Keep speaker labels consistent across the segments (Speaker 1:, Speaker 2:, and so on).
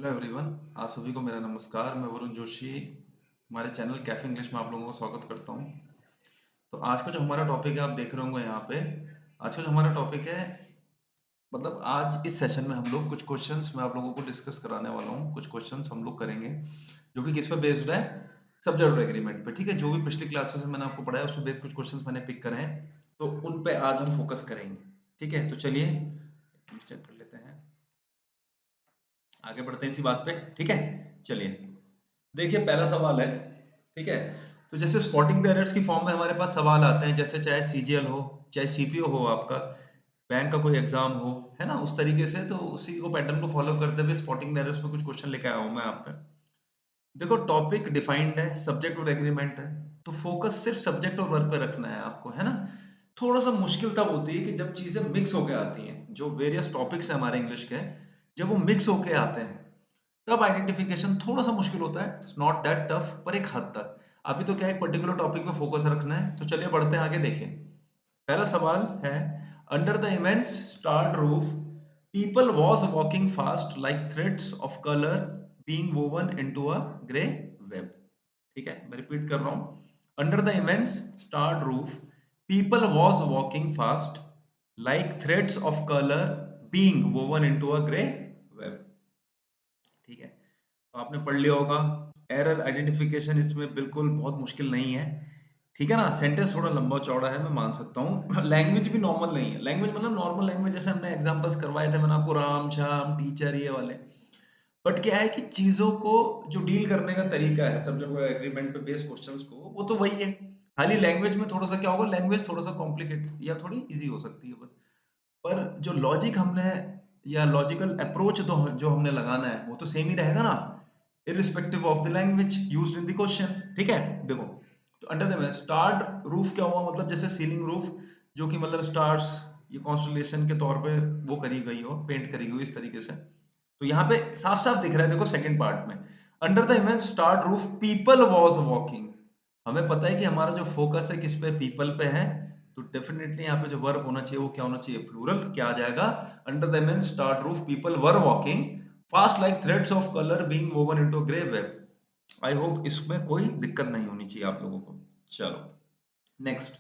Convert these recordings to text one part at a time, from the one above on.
Speaker 1: Hello everyone. आप सभी को मेरा नमस्कार। मैं वरुण जोशी हमारे चैनल कैफे इंग्लिश में आप लोगों को स्वागत करता हूं। तो आज का जो हमारा टॉपिक है आप देख रहे होंगे यहाँ पे। आज का जो हमारा टॉपिक है मतलब आज इस सेशन में हम लोग कुछ क्वेश्चंस मैं आप लोगों को डिस्कस कराने वाला हूँ। कुछ क्वेश्चंस हम लोग करेंगे जो कि किस पे बेस्ड है, सब्जेक्ट और एग्रीमेंट पे। ठीक है, जो भी पिछली क्लासेस में मैंने आपको पढ़ाया उस पे बेस्ड कुछ क्वेश्चंस मैंने पिक करे हैं, तो उन पे आज हम फोकस करेंगे। ठीक है, तो चलिए चेक कर लेते हैं, आगे बढ़ते हैं इसी बात पे। ठीक है, चलिए देखिए पहला सवाल है। ठीक है, तो जैसे स्पॉटिंग द एरर्स की फॉर्म में हमारे पास सवाल आते हैं, जैसे चाहे सीजीएल हो, चाहे सीपीओ हो, आपका बैंक का कोई एग्जाम हो, है ना, उस तरीके से। तो उसी को पैटर्न को फॉलो करते हुए स्पॉटिंग द एरर्स पे कुछ क्वेश्चन लेके आया हूं मैं आप पे। देखो टॉपिक डिफाइंड है, सब्जेक्ट और एग्रीमेंट है, तो फोकस सिर्फ सब्जेक्ट और वर्ब पे रखना है आपको, है ना। थोड़ा सा मुश्किल तब होती है कि जब चीजें मिक्स होके आती हैं, जो वेरियस टॉपिक्स हैं हमारे इंग्लिश के, जब वो मिक्स होके आते हैं तब आइडेंटिफिकेशन थोड़ा सा मुश्किल होता है। इट्स नॉट दैट टफ, पर एक हद तक। अभी तो क्या एक पर्टिकुलर टॉपिक पे फोकस रखना है, तो चलिए बढ़ते हैं आगे। देखें पहला सवाल है, under the immense starred roof people was walking fast like threads of colour being woven into a grey web. ठीक है, मैं रिपीट कर रहा हूं, under the immense starred roof people was walking fast like threads of colour being woven into a grey web. ठीक है, तो आपने पढ़ लिया होगा। एरर आइडेंटिफिकेशन इसमें बिल्कुल बहुत मुश्किल नहीं है। ठीक है ना, सेंटेंस थोड़ा लंबा चौड़ा है, मैं मान सकता हूँ। लैंग्वेज भी नॉर्मल नहीं है, लैंग्वेज मतलब नॉर्मल लैंग्वेज, जैसे हमने एग्जांपल्स करवाए थे मैंने आपको, राम श्याम टीचर ये वाले। बट क्या है कि चीजों को जो डील करने का तरीका है सब्जेक्ट एग्रीमेंट पे बेस्ड क्वेश्चंस को, वो तो वही है। खाली लैंग्वेज में थोड़ा सा क्या होगा, लैंग्वेज थोड़ा सा कॉम्प्लिकेटेड या थोड़ी इजी हो सकती है बस। पर जो लॉजिक हमने या लॉजिकल अप्रोच तो जो हमने लगाना है वो तो सेम ही रहेगा ना, irrespective of the language used in the question. ठीक है, देखो तो अंडर द स्टार्ड रूफ क्या हुआ, मतलब जैसे सीलिंग रूफ, जो कि मतलब स्टार्स ये कॉन्स्टलेशन के तौर पे वो करी गई हो, पेंट करी गई इस तरीके से। तो यहाँ पे साफ साफ दिख रहा है, देखो सेकंड पार्ट में, under the image starred roof people was walking. हमें पता है कि हमारा जो फोकस है किस पे, पीपल पे है। तो डेफिनेटली यहाँ पे जो वर्ब होना चाहिए वो क्या होना चाहिए, प्लूरल। क्या आ जाएगा, under the image starred roof people were walking fast like threads of colour being woven into grey web. I hope इसमें कोई दिक्कत नहीं होनी चाहिए आप लोगों को। चलो next,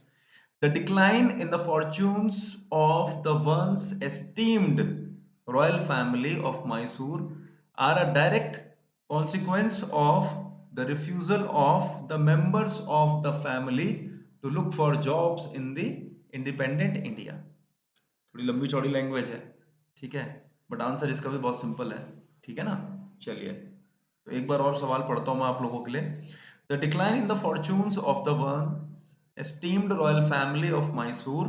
Speaker 1: the decline in the fortunes of the once esteemed royal family of Mysore are a direct consequence of the refusal of the members of the family to look for jobs in the independent India। थोड़ी लंबी चौड़ी language है, ठीक है, but answer इसका भी बहुत simple है। ठीक है ना, चलिए तो एक बार और सवाल पढ़ता हूं मैं आप लोगों के लिए। The decline in the fortunes of the ones esteemed royal family of Mysore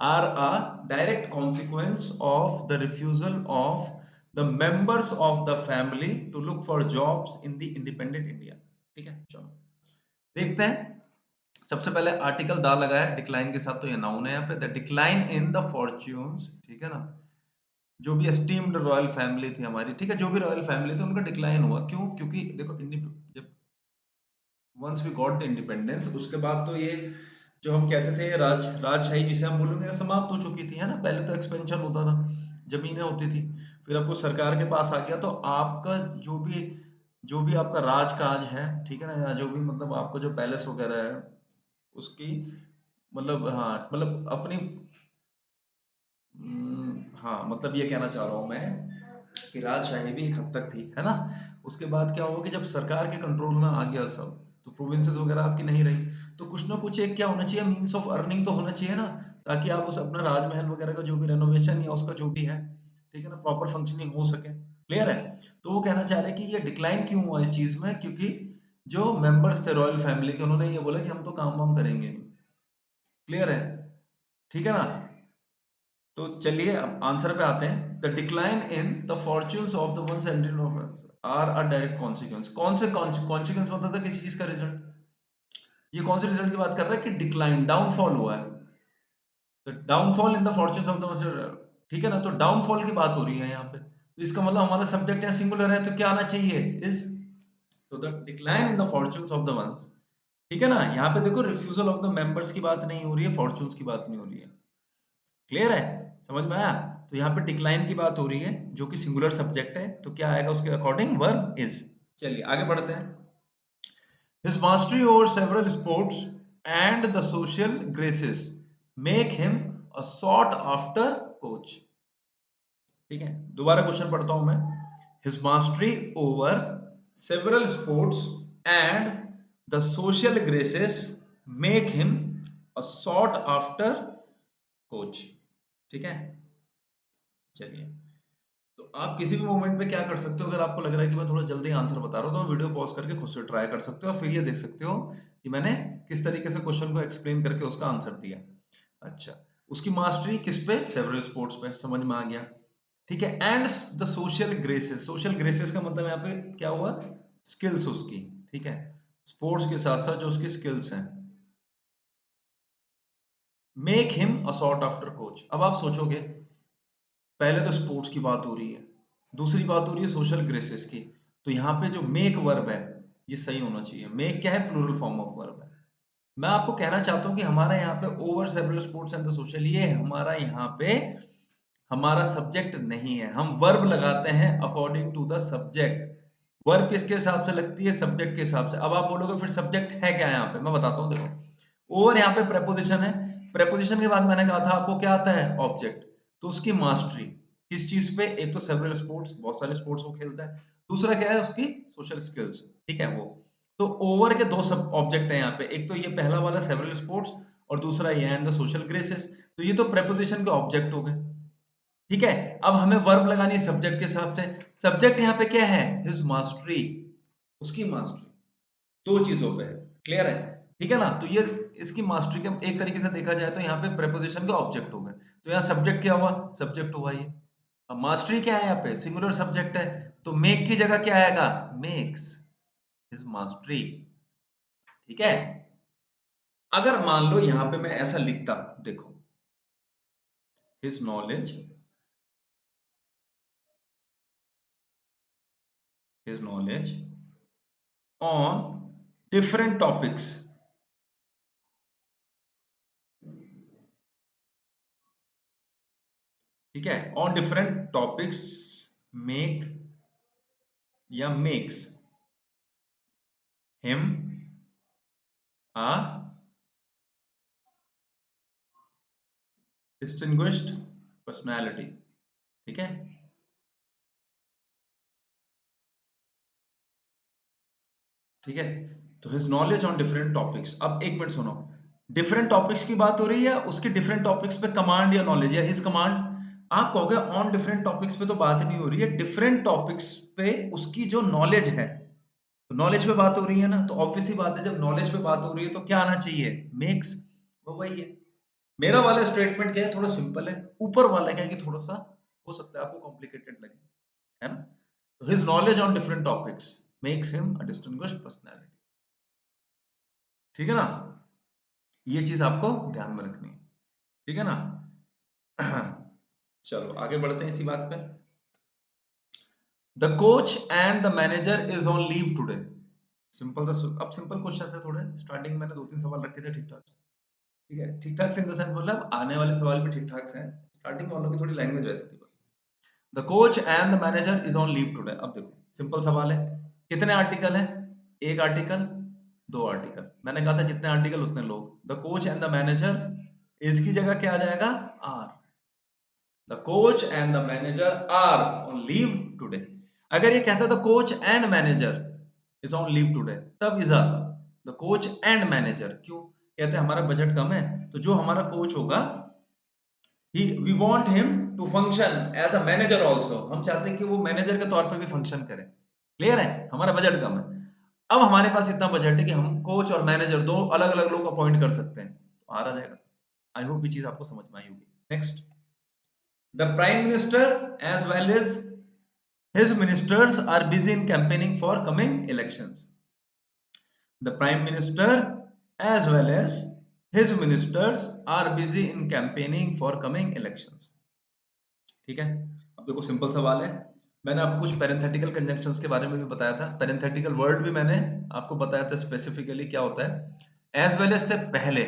Speaker 1: are a direct consequence of the refusal of the members of the family to look for jobs in the independent India। ठीक है, चलो देखते हैं। सबसे पहले article दा लगा है डिक्लाइन के साथ, तो ये नाउन है यहाँ पे, the decline in the fortunes. ठीक है ना, जो भी एस्टीम्ड रॉयल फैमिली थी हमारी, ठीक है, जो भी रॉयल फैमिली थी उनका डिक्लाइन हुआ। क्यों? क्योंकि देखो जब once we got the independence, उसके बाद तो ये जो हम कहते थे राजशाही जिसे हम बोलेंगे समाप्त हो चुकी थी, है ना। पहले तो एक्सपेंशन होता था, जमीनें होती थी, फिर आपको सरकार के पास आ गया, तो आपका जो भी आपका राजकाज है, ठीक है ना, या जो भी मतलब आपका जो पैलेस वगैरह है उसकी मतलब, हाँ मतलब अपनी हाँ मतलब ये कहना चाह रहा हूँ मैं कि राजशाही भी एक हद तक थी, है ना। उसके बाद क्या हुआ कि जब सरकार के कंट्रोल में आ गया सब, तो प्रोविंसेस वगैरह आपकी नहीं रही, तो कुछ ना कुछ एक क्या होना चाहिए, मीन्स ऑफ अर्निंग तो होना चाहिए ना, ताकि आप उस अपना राजमहल वगैरह का जो भी रेनोवेशन या उसका जो भी है, ठीक है ना, प्रॉपर फंक्शनिंग हो सके। क्लियर है? तो वो कहना चाह रहे हैं कि ये डिक्लाइन क्यों हुआ इस चीज में, क्योंकि जो मेंबर्स थे रॉयल फैमिली के, उन्होंने ये बोला कि हम तो काम वाम करेंगे नहीं। क्लियर है? ठीक है ना। तो चलिए अब आंसर पे आते हैं। The decline in the fortunes of the one scented are a direct consequence. कौन से कॉन्सिक्वेंस मतलब था, किसी चीज का रिजल्ट। ये कौन से रिजल्ट की बात कर रहा है कि डिक्लाइन डाउनफॉल हुआ है, तो downfall in the fortunes of the, ठीक है ना, तो डाउनफॉल की बात हो रही है यहाँ पे। तो इसका मतलब हमारा सब्जेक्ट यहाँ सिंगुलर है, तो क्या आना चाहिए, इज। तो the decline in the fortunes of the ones, ठीक है ना, यहाँ पे देखो रिफ्यूजल ऑफ द मेंबर्स की बात नहीं हो रही है, फॉर्च्यून्स की बात नहीं हो रही है। क्लियर है? समझ में आया? तो यहाँ पे डिक्लाइन की बात हो रही है जो कि सिंगुलर सब्जेक्ट है, तो क्या आएगा उसके अकॉर्डिंग? Verb is. चलिए आगे बढ़ते हैं। His mastery over several sports and the social graces make him a sought after coach. ठीक है, दोबारा क्वेश्चन पढ़ता हूं मैं। His mastery over several sports and the social graces make him a sought after coach. ठीक है, चलिए। तो आप किसी भी मोमेंट पे क्या कर सकते हो, अगर आपको लग रहा है कि मैं थोड़ा जल्दी आंसर बता रहा हूँ तो वीडियो पॉज करके खुद से ट्राई कर सकते हो और फिर ये देख सकते हो कि मैंने किस तरीके से क्वेश्चन को एक्सप्लेन करके उसका आंसर दिया। अच्छा, उसकी मास्टरी किस पे? सेवरल स्पोर्ट्स पे, समझ में आ गया। ठीक है, and the social graces, social graces का मतलब यहाँ पे क्या हुआ? स्किल्स उसकी। ठीक है, स्पोर्ट्स के साथ साथ जो उसकी स्किल्स हैं, make him a sort after coach. अब आप सोचोगे पहले तो स्पोर्ट्स की बात हो रही है, दूसरी बात हो रही है सोशल ग्रेसेस की, तो यहाँ पे जो मेक वर्ब है ये सही होना चाहिए। मेक क्या है? प्लूरल फॉर्म ऑफ वर्ब है। मैं आपको कहना चाहता हूँ कि हमारा यहाँ पे over several sports and the social, ये हमारा यहाँ पे हमारा सब्जेक्ट नहीं है। हम वर्ब लगाते हैं according to the subject. Verb किसके हिसाब से लगती है? सब्जेक्ट के हिसाब से। अब आप बोलोगे फिर सब्जेक्ट है क्या यहाँ पे? मैं बताता हूँ, देखो ओवर यहाँ पे प्रेपोजिशन है, प्रेपोजिशन के बाद मैंने कहा था आपको क्या आता है? ऑब्जेक्ट। तो उसकी मास्टरी किस चीज पे? एक तो सेवरल स्पोर्ट्स, बहुत सारे स्पोर्ट्स वो खेलता है, दूसरा क्या है? उसकी सोशल स्किल्स। ठीक है, वो तो ओवर के दो सब ऑब्जेक्ट है यहाँ पे, एक तो ये पहला वाला सेवरल स्पोर्ट्स और दूसरा ये एंड द सोशल ग्रेसेस। तो ये तो प्रेपोजिशन के ऑब्जेक्ट हो गए। ठीक है, अब हमें वर्ब लगानी है सब्जेक्ट के हिसाब से। सब्जेक्ट यहाँ पे क्या है? हिज मास्टरी, उसकी मास्टरी। दो चीजों पे है, क्लियर है? ठीक है ना? तो ये इसकी मास्टरी के एक तरीके से देखा जाए तो यहाँ पे प्रेपोजिशन के ऑब्जेक्ट हो गए। तो यहाँ सब्जेक्ट क्या हुआ? सब्जेक्ट हुआ ये। अब मास्टरी क्या है? यहाँ पे सिंगुलर सब्जेक्ट है, तो मेक की जगह क्या आएगा? Makes his mastery. ठीक है, अगर मान लो यहाँ पे मैं ऐसा लिखता, देखो his knowledge, his knowledge on different topics, ठीक है, on different topics make या makes him a distinguished personality। ठीक है, ठीक है, तो his knowledge on different topics। अब एक मिनट सुनो, डिफरेंट टॉपिक्स की बात हो रही है, उसकी डिफरेंट टॉपिक्स पे कमांड या नॉलेज या हिज कमांड। आप कहोगे ऑन डिफरेंट टॉपिक्स पे तो बात नहीं हो रही है, डिफरेंट टॉपिक्स पे उसकी जो नॉलेज है, तो नॉलेज पे बात हो रही है ना, तो ऑब्वियस सी बात है जब नॉलेज पे बात हो रही है तो क्या आना चाहिए? मेक्स। वो वही है। मेरा वाला स्टेटमेंट क्या है? थोड़ा सिंपल है, ऊपर वाला क्या है कि थोड़ा सा हो सकता है आपको कॉम्प्लिकेटेड लगे, है ना? तो his knowledge on different topics makes him a distinguished personality. ठीक है ना? ये चीज आपको ध्यान में रखनी है। ठीक है ना? चलो आगे बढ़ते हैं इसी बात पे। The coach and the manager is on leave today. Simple सा, अब सिंपल क्वेश्चन है थोड़े, स्टार्टिंग मैंने 2-3 सवाल रखे थे ठीक ठाक। ठीक है, ठीक ठाक से इन द सेंस मतलब आने वाले सवाल भी ठीक ठाक से हैं, स्टार्टिंग वालों की थोड़ी लैंग्वेज वैसी थी बस। The coach and the manager is on leave today. अब देखो सिंपल सवाल है, कितने आर्टिकल है? एक आर्टिकल, दो आर्टिकल। मैंने कहा था जितने आर्टिकल उतने लोग। The coach and the manager, is की जगह क्या आ जाएगा? Are. The coach and the manager are on leave today. अगर ये कहता the coach and manager is on leave today, तब इज आता द कोच एंड मैनेजर। क्यों? कहते हैं हमारा बजट कम है, तो जो हमारा कोच होगा we want him to function as a manager also। हम चाहते हैं कि वो मैनेजर के तौर पे भी फंक्शन करे। क्लियर है? हमारा बजट कम है, अब हमारे पास इतना बजट है कि हम कोच और मैनेजर दो अलग अलग लोग अपॉइंट कर सकते हैं, तो आ जाएगा। आई होप ये चीज आपको समझ में आई होगी। Next, the prime minister as well as his ministers are busy in campaigning for coming elections। The prime minister as well as his ministers are busy in campaigning for coming elections। ठीक है, अब देखो simple सवाल है, मैंने आपको कुछ parenthetical conjunctions के बारे में भी बताया था, पैरेंथेटिकल वर्ड भी मैंने आपको बताया था स्पेसिफिकली क्या होता है। एज वेल एज से पहले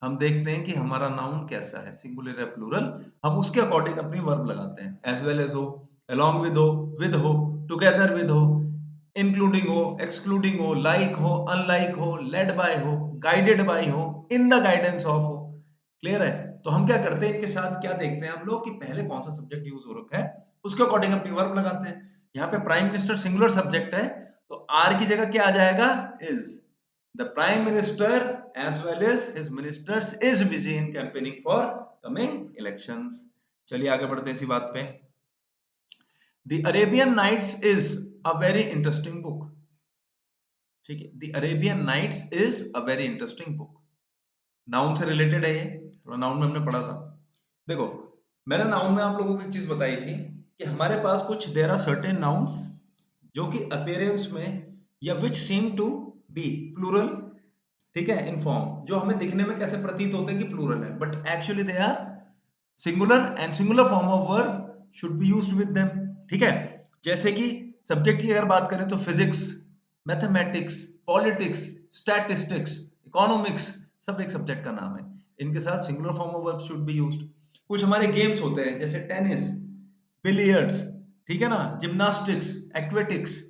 Speaker 1: हम देखते हैं कि हमारा नाउन कैसा है, सिंगुलर या प्लूरल, हम उसके अकॉर्डिंग अपनी वर्ब लगाते हैं। एज वेल एज हो, along with हो, टुगेदर विद हो, इंक्लूडिंग हो, एक्सक्लूडिंग हो, लाइक हो, अनलाइक हो, लेड बाय हो, गाइडेड बाय हो, इन द गाइडेंस ऑफ हो। क्लियर है? तो हम क्या करते हैं, इनके साथ क्या देखते हैं हम लोग कि पहले कौन सा सब्जेक्ट यूज हो रखा है, उसके अकॉर्डिंग अपनी वर्ब लगाते हैं। यहाँ पे प्राइम मिनिस्टर सिंगुलर सब्जेक्ट है, तो आर की जगह क्या आ जाएगा, is. The Prime Minister as well as his ministers is busy in campaigning for coming elections. चलिए आगे बढ़ते हैं इसी बात पे। The Arabian Nights is a very interesting book. ठीक है, The Arabian Nights is a very interesting book. Noun से रिलेटेड है ये, थोड़ा नाउन में हमने पढ़ा था। देखो, मैंने नाउन में आप लोगों को एक चीज बताई थी कि हमारे पास कुछ देयर आर सर्टेन नाउन्स जो कि अपीयरेंस में या विच सीम टू बी प्लूरल, ठीक है, इन फॉर्म, जो हमें दिखने में कैसे प्रतीत होते हैं कि प्लूरल है, but actually they are singular and singular form of verb should be used with them. ठीक है, जैसे कि सब्जेक्ट की अगर बात करें तो physics, mathematics, politics, statistics, economics, सब एक सब्जेक्ट का नाम है। इनके साथ singular form of verb should be used. कुछ हमारे गेम्स होते हैं जैसे टेनिस, बिलियर्ड्स, ठीक है ना, जिम्नास्टिक्स, एक्वेटिक्स,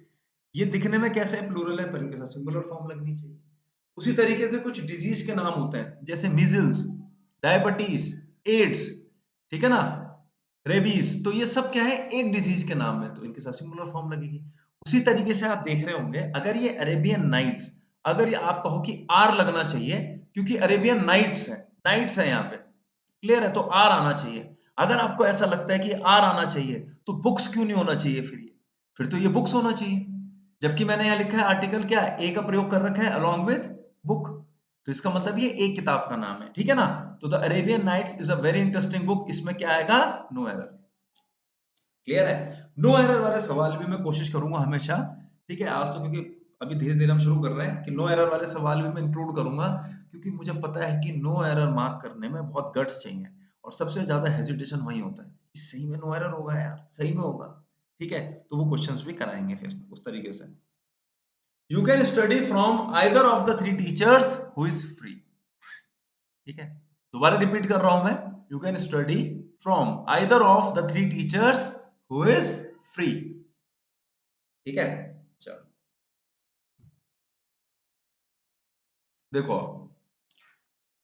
Speaker 1: ये दिखने में कैसे प्लूरल है पर इनके साथ सिंगुलर फॉर्म लगनी चाहिए। उसी तरीके से कुछ डिजीज के नाम होते हैं जैसे मीजल्स, डायबिटीज, एड्स, ठीक है ना, रेबीज, तो ये सब क्या है, एक डिजीज के नाम है, तो इनके साथ सिंगुलर फॉर्म लगेगी। उसी तरीके से आप देख रहे होंगे अगर ये अरेबियन नाइट्स, अगर ये आप कहो कि आर लगना चाहिए क्योंकि अरेबियन नाइट्स है यहाँ पे, क्लियर है, तो आर आना चाहिए। अगर आपको ऐसा लगता है कि आर आना चाहिए तो बुक्स क्यों नहीं होना चाहिए, फिर तो ये बुक्स होना चाहिए। जबकि मैंने यहाँ लिखा है आर्टिकल क्या है, ए का प्रयोग कर रखा है अलॉन्ग विद बुक, तो इसका मतलब ये एक किताब का नाम है, ठीक है ना। तो the Arabian Nights is a very interesting book, इसमें क्या आएगा, नो एरर। क्लियर है? नो एरर वाले सवाल भी मैं कोशिश करूंगा हमेशा, ठीक है, आज तो क्योंकि अभी धीरे धीरे हम शुरू कर रहे हैं कि नो एरर वाले सवाल भी मैं इंक्लूड करूंगा, क्योंकि मुझे पता है कि नो एरर मार्क करने में बहुत गट्स चाहिए और सबसे ज्यादा हेजिटेशन वही होता है कि सही में नो एरर होगा यार, सही में होगा, ठीक है, तो वो क्वेश्चंस भी कराएंगे फिर उस तरीके से। You can study from either of the three teachers who is free. ठीक है, दोबारा रिपीट कर रहा हूं मैं, you can study from either of the three teachers who is free. ठीक है, चलो देखो,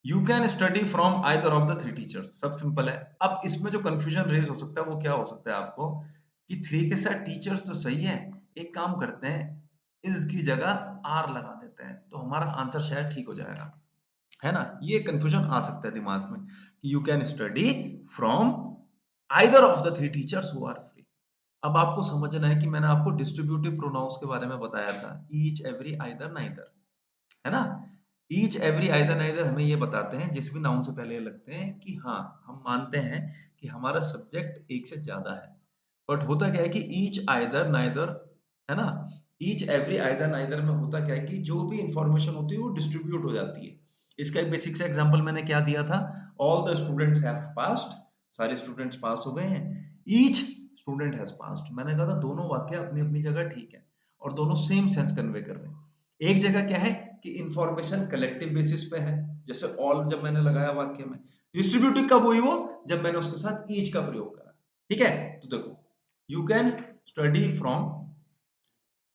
Speaker 1: you can study from either of the three teachers, सब सिंपल है। अब इसमें जो कंफ्यूजन रेज हो सकता है वो क्या हो सकता है आपको, कि थ्री के साथ टीचर्स तो सही है, एक काम करते हैं, इस की जगह आर लगा देते हैं तो हमारा आंसर शायद ठीक हो जाएगा, है ना। ये कंफ्यूजन आ सकता है दिमाग में कि you can study from either of the three teachers who are free. अब आपको समझना है कि मैंने आपको डिस्ट्रीब्यूटिव प्रोनाउंस के बारे में बताया था, ईच, एवरी, आइदर, नाइदर, है ना। ईच, एवरी, आइदर, नाइदर हमें ये बताते हैं जिस भी नाउन से पहले लगते हैं कि हाँ, हम मानते हैं कि हमारा सब्जेक्ट एक से ज्यादा है। बट होता क्या है कि ईच, आइदर, नाइदर, है ना, ईच, एवरी, आइदर, नाइदर में होता क्या है कि जो भी इंफॉर्मेशन होती है वो डिस्ट्रीब्यूट हो जाती है। इसका एक बेसिक सा एग्जांपल मैंने क्या दिया था, all the students have passed, सारे स्टूडेंट्स पास हो गए हैं, ईच स्टूडेंट हैज पास्ड, मैंने कहा था दोनों वाक्य अपनी अपनी जगह ठीक है और दोनों सेम सेंस कन्वे कर रहे हैं। एक जगह क्या है कि इंफॉर्मेशन कलेक्टिव बेसिस पे है, जैसे ऑल जब मैंने लगाया वाक्य में, डिस्ट्रीब्यूटिव कब हुई वो, जब मैंने उसके साथ ईच का प्रयोग करा। ठीक है, तो देखो, you can study from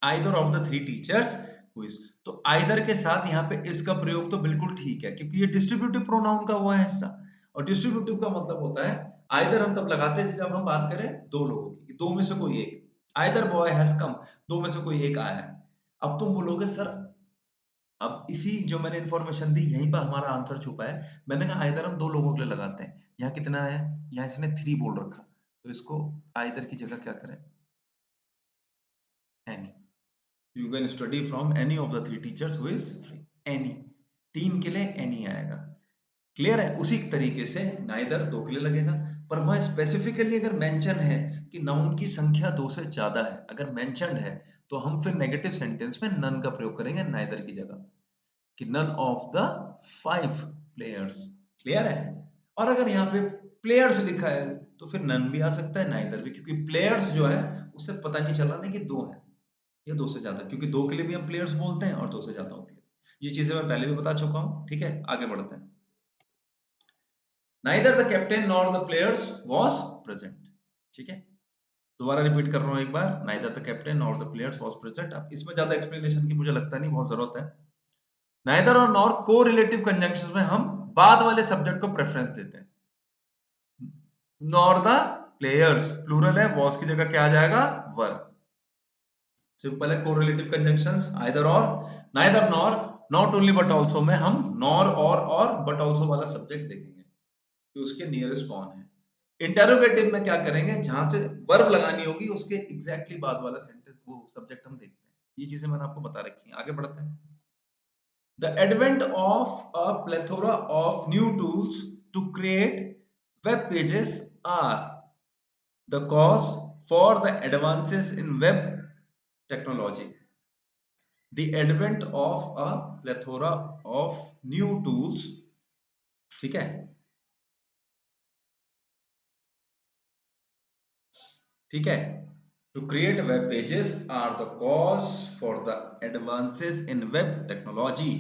Speaker 1: either of the three teachers who is, तो आइदर के साथ यहाँ पे इसका प्रयोग तो बिल्कुल ठीक है क्योंकि ये डिस्ट्रीब्यूटिव प्रोनाउन का हुआ है हिस्सा, और डिस्ट्रीब्यूटिव का मतलब होता है आइदर हम तब लगाते हैं जब हम बात करें दो लोगों की, दो में से कोई एक, आइदर बॉय हैज कम, दो में से कोई एक आया है। अब तुम बोलोगे सर, अब इसी जो मैंने इन्फॉर्मेशन दी यहीं पर हमारा आंसर छुपा है, मैंने कहा आइदर हम दो लोगों के लिए लगाते हैं, यहाँ कितना है, यहाँ इसने थ्री बोल रखा, तो इसको आइदर की जगह क्या करें, any. You can study from any of the three teachers who is free, any, तीन के लिए एनी आएगा। क्लियर है? उसी तरीके से नाइदर दो के लिए लगेगा, पर वह स्पेसिफिकली अगर मेंशन है कि नाउन की संख्या दो से ज्यादा है, अगर मेंशन्ड है, तो हम फिर नेगेटिव सेंटेंस में नन का प्रयोग करेंगे नाइदर की जगह, कि none of the five players. Clear है? और अगर यहाँ पे प्लेयर्स लिखा है तो फिर नन भी आ सकता है, नाइदर भी, क्योंकि प्लेयर्स जो है उससे पता नहीं चला ना कि दो है या दो से ज्यादा, क्योंकि दो के लिए भी हम प्लेयर्स बोलते हैं और दो से ज्यादा के लिए। ये चीजें मैं पहले भी बता चुका हूँ, ठीक है, आगे बढ़ते हैं। Neither the captain nor the players was present. ठीक है, दोबारा रिपीट कर रहा हूं एक बार, neither the captain nor the players was present. अब इसमें ज्यादा एक्सप्लेनेशन की मुझे लगता नहीं बहुत जरूरत है। नाइदर और नॉर को रिलेटिव कंजंक्शन में हम बाद वाले सब्जेक्ट को प्रेफरेंस देते हैं। नॉर द प्लेयर्स प्लूरल है, वॉज की जगह क्या आ जाएगा, वर। सिंपल है, कोरिलेटिव कंजंक्शंस आइदर और, neither nor, not only but also में हम नॉर और बट आल्सो वाला सब्जेक्ट देखेंगे कि उसके नियरेस्ट कौन है। इंटेरोगेटिव में क्या करेंगे, जहां से वर्ब लगानी होगी उसके एग्जैक्टली बाद वाला सेंटेंस वो सब्जेक्ट हम देखते हैं। ये चीजें मैंने आपको बता रखी हैं, आगे बढ़ते हैं। The advent of a plethora of new tools to create web pages are the cause for the advances in web technology. The advent of a plethora of new tools, ठीक है, ठीक है, to create web pages are the cause for the advances in web technology.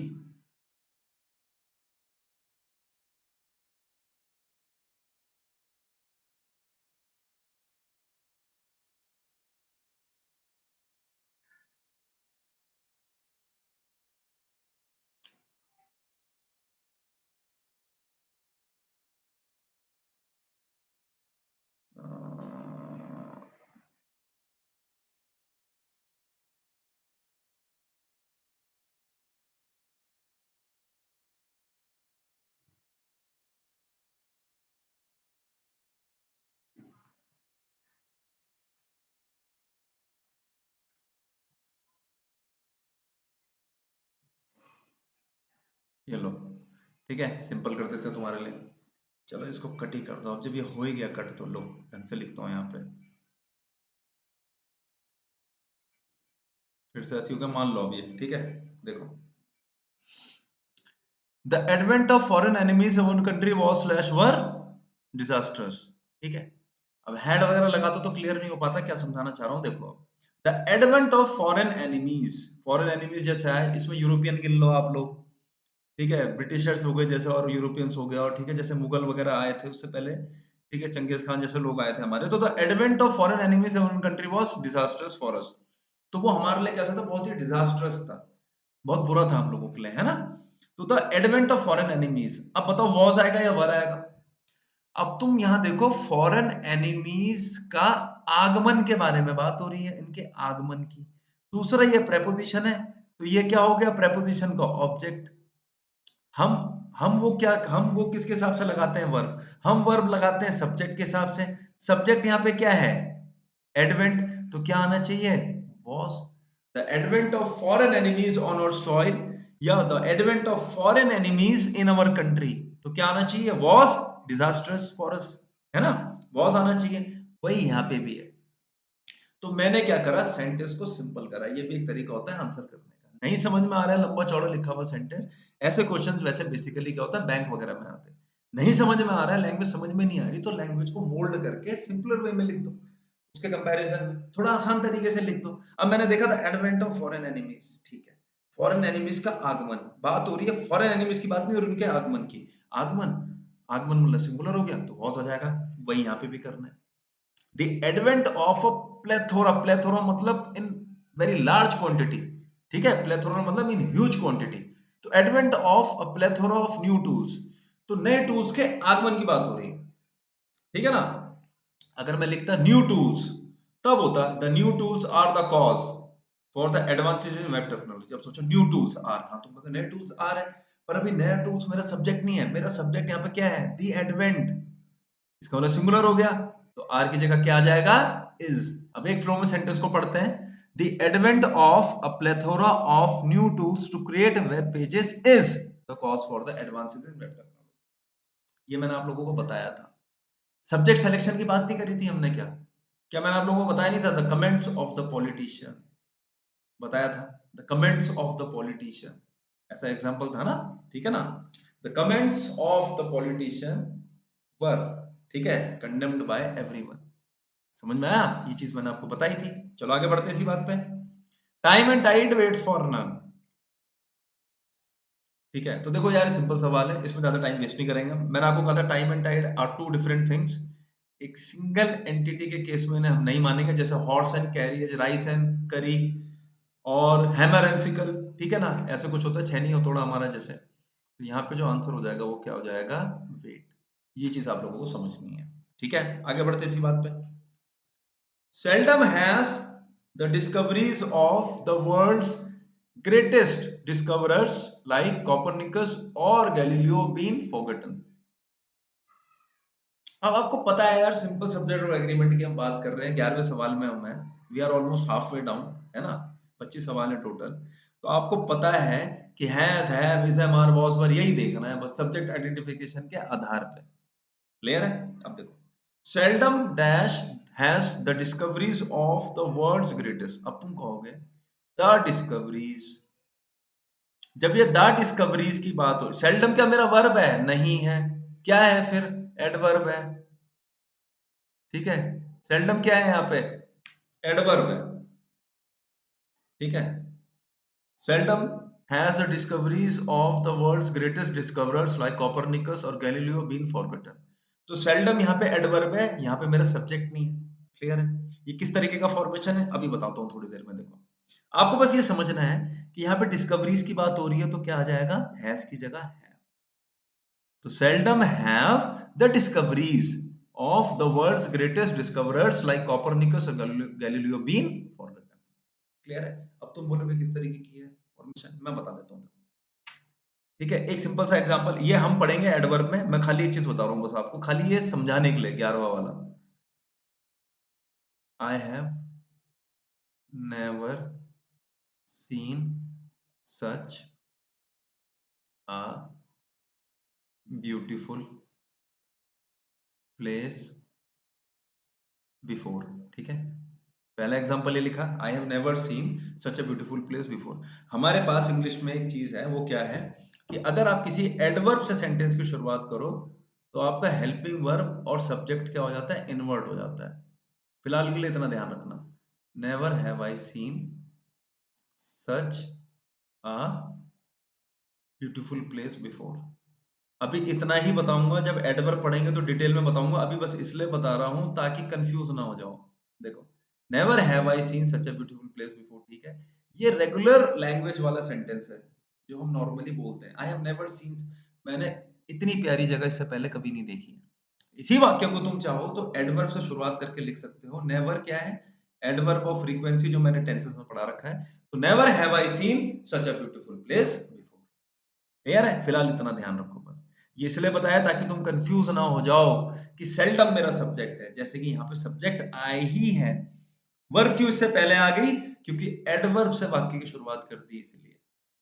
Speaker 1: ये लो, ठीक है, simple कर देते हैं तुम्हारे लिए। चलो इसको कट ही कर दो। अब जब ये हो ही गया कट तो लो ढंग से लिखता हूँ यहाँ पे। फिर से ऐसे हो गया, मान लो अब ये, ठीक है। देखो, the advent of foreign enemies in one country was slash were disasters. ठीक है, अब हेड वगैरह लगा तो क्लियर नहीं हो पाता, क्या समझाना चाह रहा हूँ देखो। The advent of foreign enemies, foreign enemies जैसे है, इसमें यूरोपियन गिन लो आप लोग, ठीक है, ब्रिटिशर्स हो गए जैसे और यूरोपियंस हो गया, और ठीक है जैसे मुगल वगैरह आए थे उससे पहले, ठीक है, चंगेज खान जैसे लोग आए थे हमारे। तो the advent of foreign enemies in one country was disasters for us. तो वो हमारे लिए कैसा था, बहुत ही डिजास्टर्स था, बहुत बुरा था हम लोगों के लिए, है ना। तो the advent of foreign enemies, अब बताओ वॉज आएगा या वर आएगा। अब तुम यहां देखो, फॉरेन एनिमीज का आगमन के बारे में बात हो रही है, इनके आगमन की। दूसरा ये प्रेपोजिशन है, तो ये क्या हो गया, प्रेपोजिशन का ऑब्जेक्ट। हम हम वो किसके हिसाब से लगाते हैं, वर्ब। हम वर्ब लगाते हैं सब्जेक्ट के हिसाब से। सब्जेक्ट यहाँ पे क्या है, एडवेंट, तो क्या आना चाहिए, was. The advent of foreign enemies on our soil, या the advent of foreign enemies in our country, तो क्या आना चाहिए, वॉज डिजास्टर्स फॉर अस, है ना, वॉज आना चाहिए। वही यहाँ पे भी है। तो मैंने क्या करा, सेंटेंस को सिंपल करा। ये भी एक तरीका होता है आंसर करने का। नहीं समझ में आ रहा है लंबा चौड़ा लिखा हुआ सेंटेंस, ऐसे क्वेश्चंस वैसे बेसिकली क्या होता है, बैंक वगैरह में आते हैं। नहीं समझ में आ रहा है, लैंग्वेज समझ में नहीं आ रही, तो लैंग्वेज को मोल्ड करके सिंपलर वे में लिख दो, उसके कंपैरिजन में थोड़ा आसान तरीके से लिख दो। अब मैंने देखा था एडवेंट ऑफ फॉरेन एनिमीज, ठीक है, फॉरेन एनिमीज का आगमन, बात हो रही है फॉरेन एनिमीज की, बात नहीं हो रही उनके आगमन की। आगमन, आगमन मतलब सिंगुलर हो गया तो वॉज आ जाएगा। वही यहाँ पे भी करना है। The advent of a plethora, plethora मतलब in very large quantity, ठीक है, plethora मतलब in huge quantity। तो advent of a plethora of new tools, तो नए टूल्स के आगमन की बात हो रही है, ठीक है ना। अगर मैं लिखता न्यू टूल्स, तब होता the new tools are the cause for the advances in web technology. अब सोचो न्यू टूल्स आर, हाँ तुम कहते नए टूल्स आ रहे हैं, पर अभी नया टूल्स मेरा सब्जेक्ट नहीं है, मेरा सब्जेक्ट यहाँ पे क्या है, द एडवेंट। इसका मतलब सिंगुलर हो गया, तो आर की जगह क्या आ जाएगा, इज। अब एक फ्लो में सेंटेंस को पढ़ते हैं। The advent of a plethora of new tools to create web pages is the cause for the advances in web technology. ये मैंने आप लोगों को बताया था। सब्जेक्ट सिलेक्शन की बात नहीं करी थी हमने, क्या क्या मैंने आप लोगों को बताया नहीं था, the comments of the politician, बताया था, the comments of the politician, ऐसा एग्जांपल था ना, ठीक है ना। The comments of the politician were, ठीक है, कंडेम्ड बाय एवरीवन। समझ में आया, ये चीज मैंने आपको बताई थी। चलो आगे बढ़ते हैं इसी बात पे। Time and tide waits for none, ठीक है, तो देखो यार सिंपल सवाल है, इसमें ज्यादा टाइम वेस्ट नहीं करेंगे। मैंने आपको कहा था time and tide are two different things. एक सिंगल एंटिटी के केस में हम नहीं मानेंगे, जैसे horse and carriage, rice and curry, और हैमर एंड सिकल, ठीक है ना, ऐसे कुछ होता है, छेनी हथौड़ा हमारा जैसे। तो यहाँ पे जो आंसर हो जाएगा वो क्या हो जाएगा, वेट। ये चीज आप लोगों को समझनी है, ठीक है। आगे बढ़ते इसी बात पे। Seldom has the discoveries of the world's greatest discoverers like Copernicus or Galileo been forgotten. अब आपको पता है यार, सिंपल सब्जेक्ट और एग्रीमेंट की हम बात कर रहे हैं, 11वें सवाल में हम हैं, we are almost half way down, है ना, 25 सवाल है टोटल। तो आपको पता है कि has, have, is, am, are, was, were, यही देखना है बस सब्जेक्ट आइडेंटिफिकेशन के आधार पे। क्लियर है? अब देखो, seldom dash has the discoveries of the world's greatest. अब तुम कहोगे द डिस्कवरीज, जब ये द डिस्कवरीज की बात हो, सेल्डम क्या मेरा वर्ब है? नहीं है। क्या है फिर? एडवर्ब है, ठीक है। सेल्डम क्या है यहाँ पे? एडवर्ब है, ठीक है। Seldom has the discoveries of the world's greatest discoverers like Copernicus और Galileo been forgotten। तो seldom यहाँ पे एडवर्ब है, यहाँ पे मेरा सब्जेक्ट नहीं है। क्लियर है? ये किस तरीके का फॉर्मेशन है अभी बताता हूँ थोड़ी देर में। देखो, आपको बस ये समझना है कि यहाँ पे डिस्कवरीज की बात हो रही है, तो क्या आ जाएगा? हैज की जगह है। तो seldom have the discoveries of the world's greatest discoverers like Copernicus और Galileo been forgotten। क्लियर है? अब तुम बोलोगे किस तरीके की है फॉर्मेशन, मैं बता देता हूँ। ठीक है, एक सिंपल सा एग्जांपल, ये हम पढ़ेंगे एडवर्ब में। मैं खाली एक चीज बता रहा हूँ बस आपको, खाली ये समझाने के लिए, 11वां वाला। I have never seen such a beautiful place before. ठीक है, पहला एग्जांपल ये लिखा, I have never seen such a beautiful place before. हमारे पास इंग्लिश में एक चीज है, वो क्या है कि अगर आप किसी एडवर्ब से सेंटेंस की शुरुआत करो तो आपका हेल्पिंग वर्ब और सब्जेक्ट क्या हो जाता है? इन्वर्ट हो जाता है। फिलहाल के लिए इतना ध्यान रखना, never have I seen such a beautiful place before. अभी इतना ही बताऊंगा, जब एडवर्ब पढ़ेंगे तो डिटेल में बताऊंगा, अभी बस इसलिए बता रहा हूं ताकि कंफ्यूज ना हो जाओ। देखो, never have I seen such a beautiful place before, ठीक है, ये रेगुलर लैंग्वेज वाला सेंटेंस है जो हम नॉर्मली बोलते हैं। आई हैव नेवर सीन, मैंने इतनी प्यारी जगह इससे पहले कभी नहीं देखी है। इसी वाक्य को तुम चाहो तो एडवर्ब से शुरुआत करके लिख सकते हो। नेवर क्या है? एडवर्ब ऑफ फ्रीक्वेंसी, जो मैंने टेंसेस में पढ़ा रखा है। तो never have I seen such a beautiful place before. Clear है? फिलहाल इतना ध्यान रखो बस। ये इसलिए बताया ताकि तुम कंफ्यूज ना हो जाओ कि सेल्डम मेरा सब्जेक्ट है, जैसे कि यहाँ पे सब्जेक्ट आई ही है, वर्ब क्यों इससे पहले आ गई? क्योंकि एडवर्ब से वाक्य की शुरुआत कर दी इसलिए।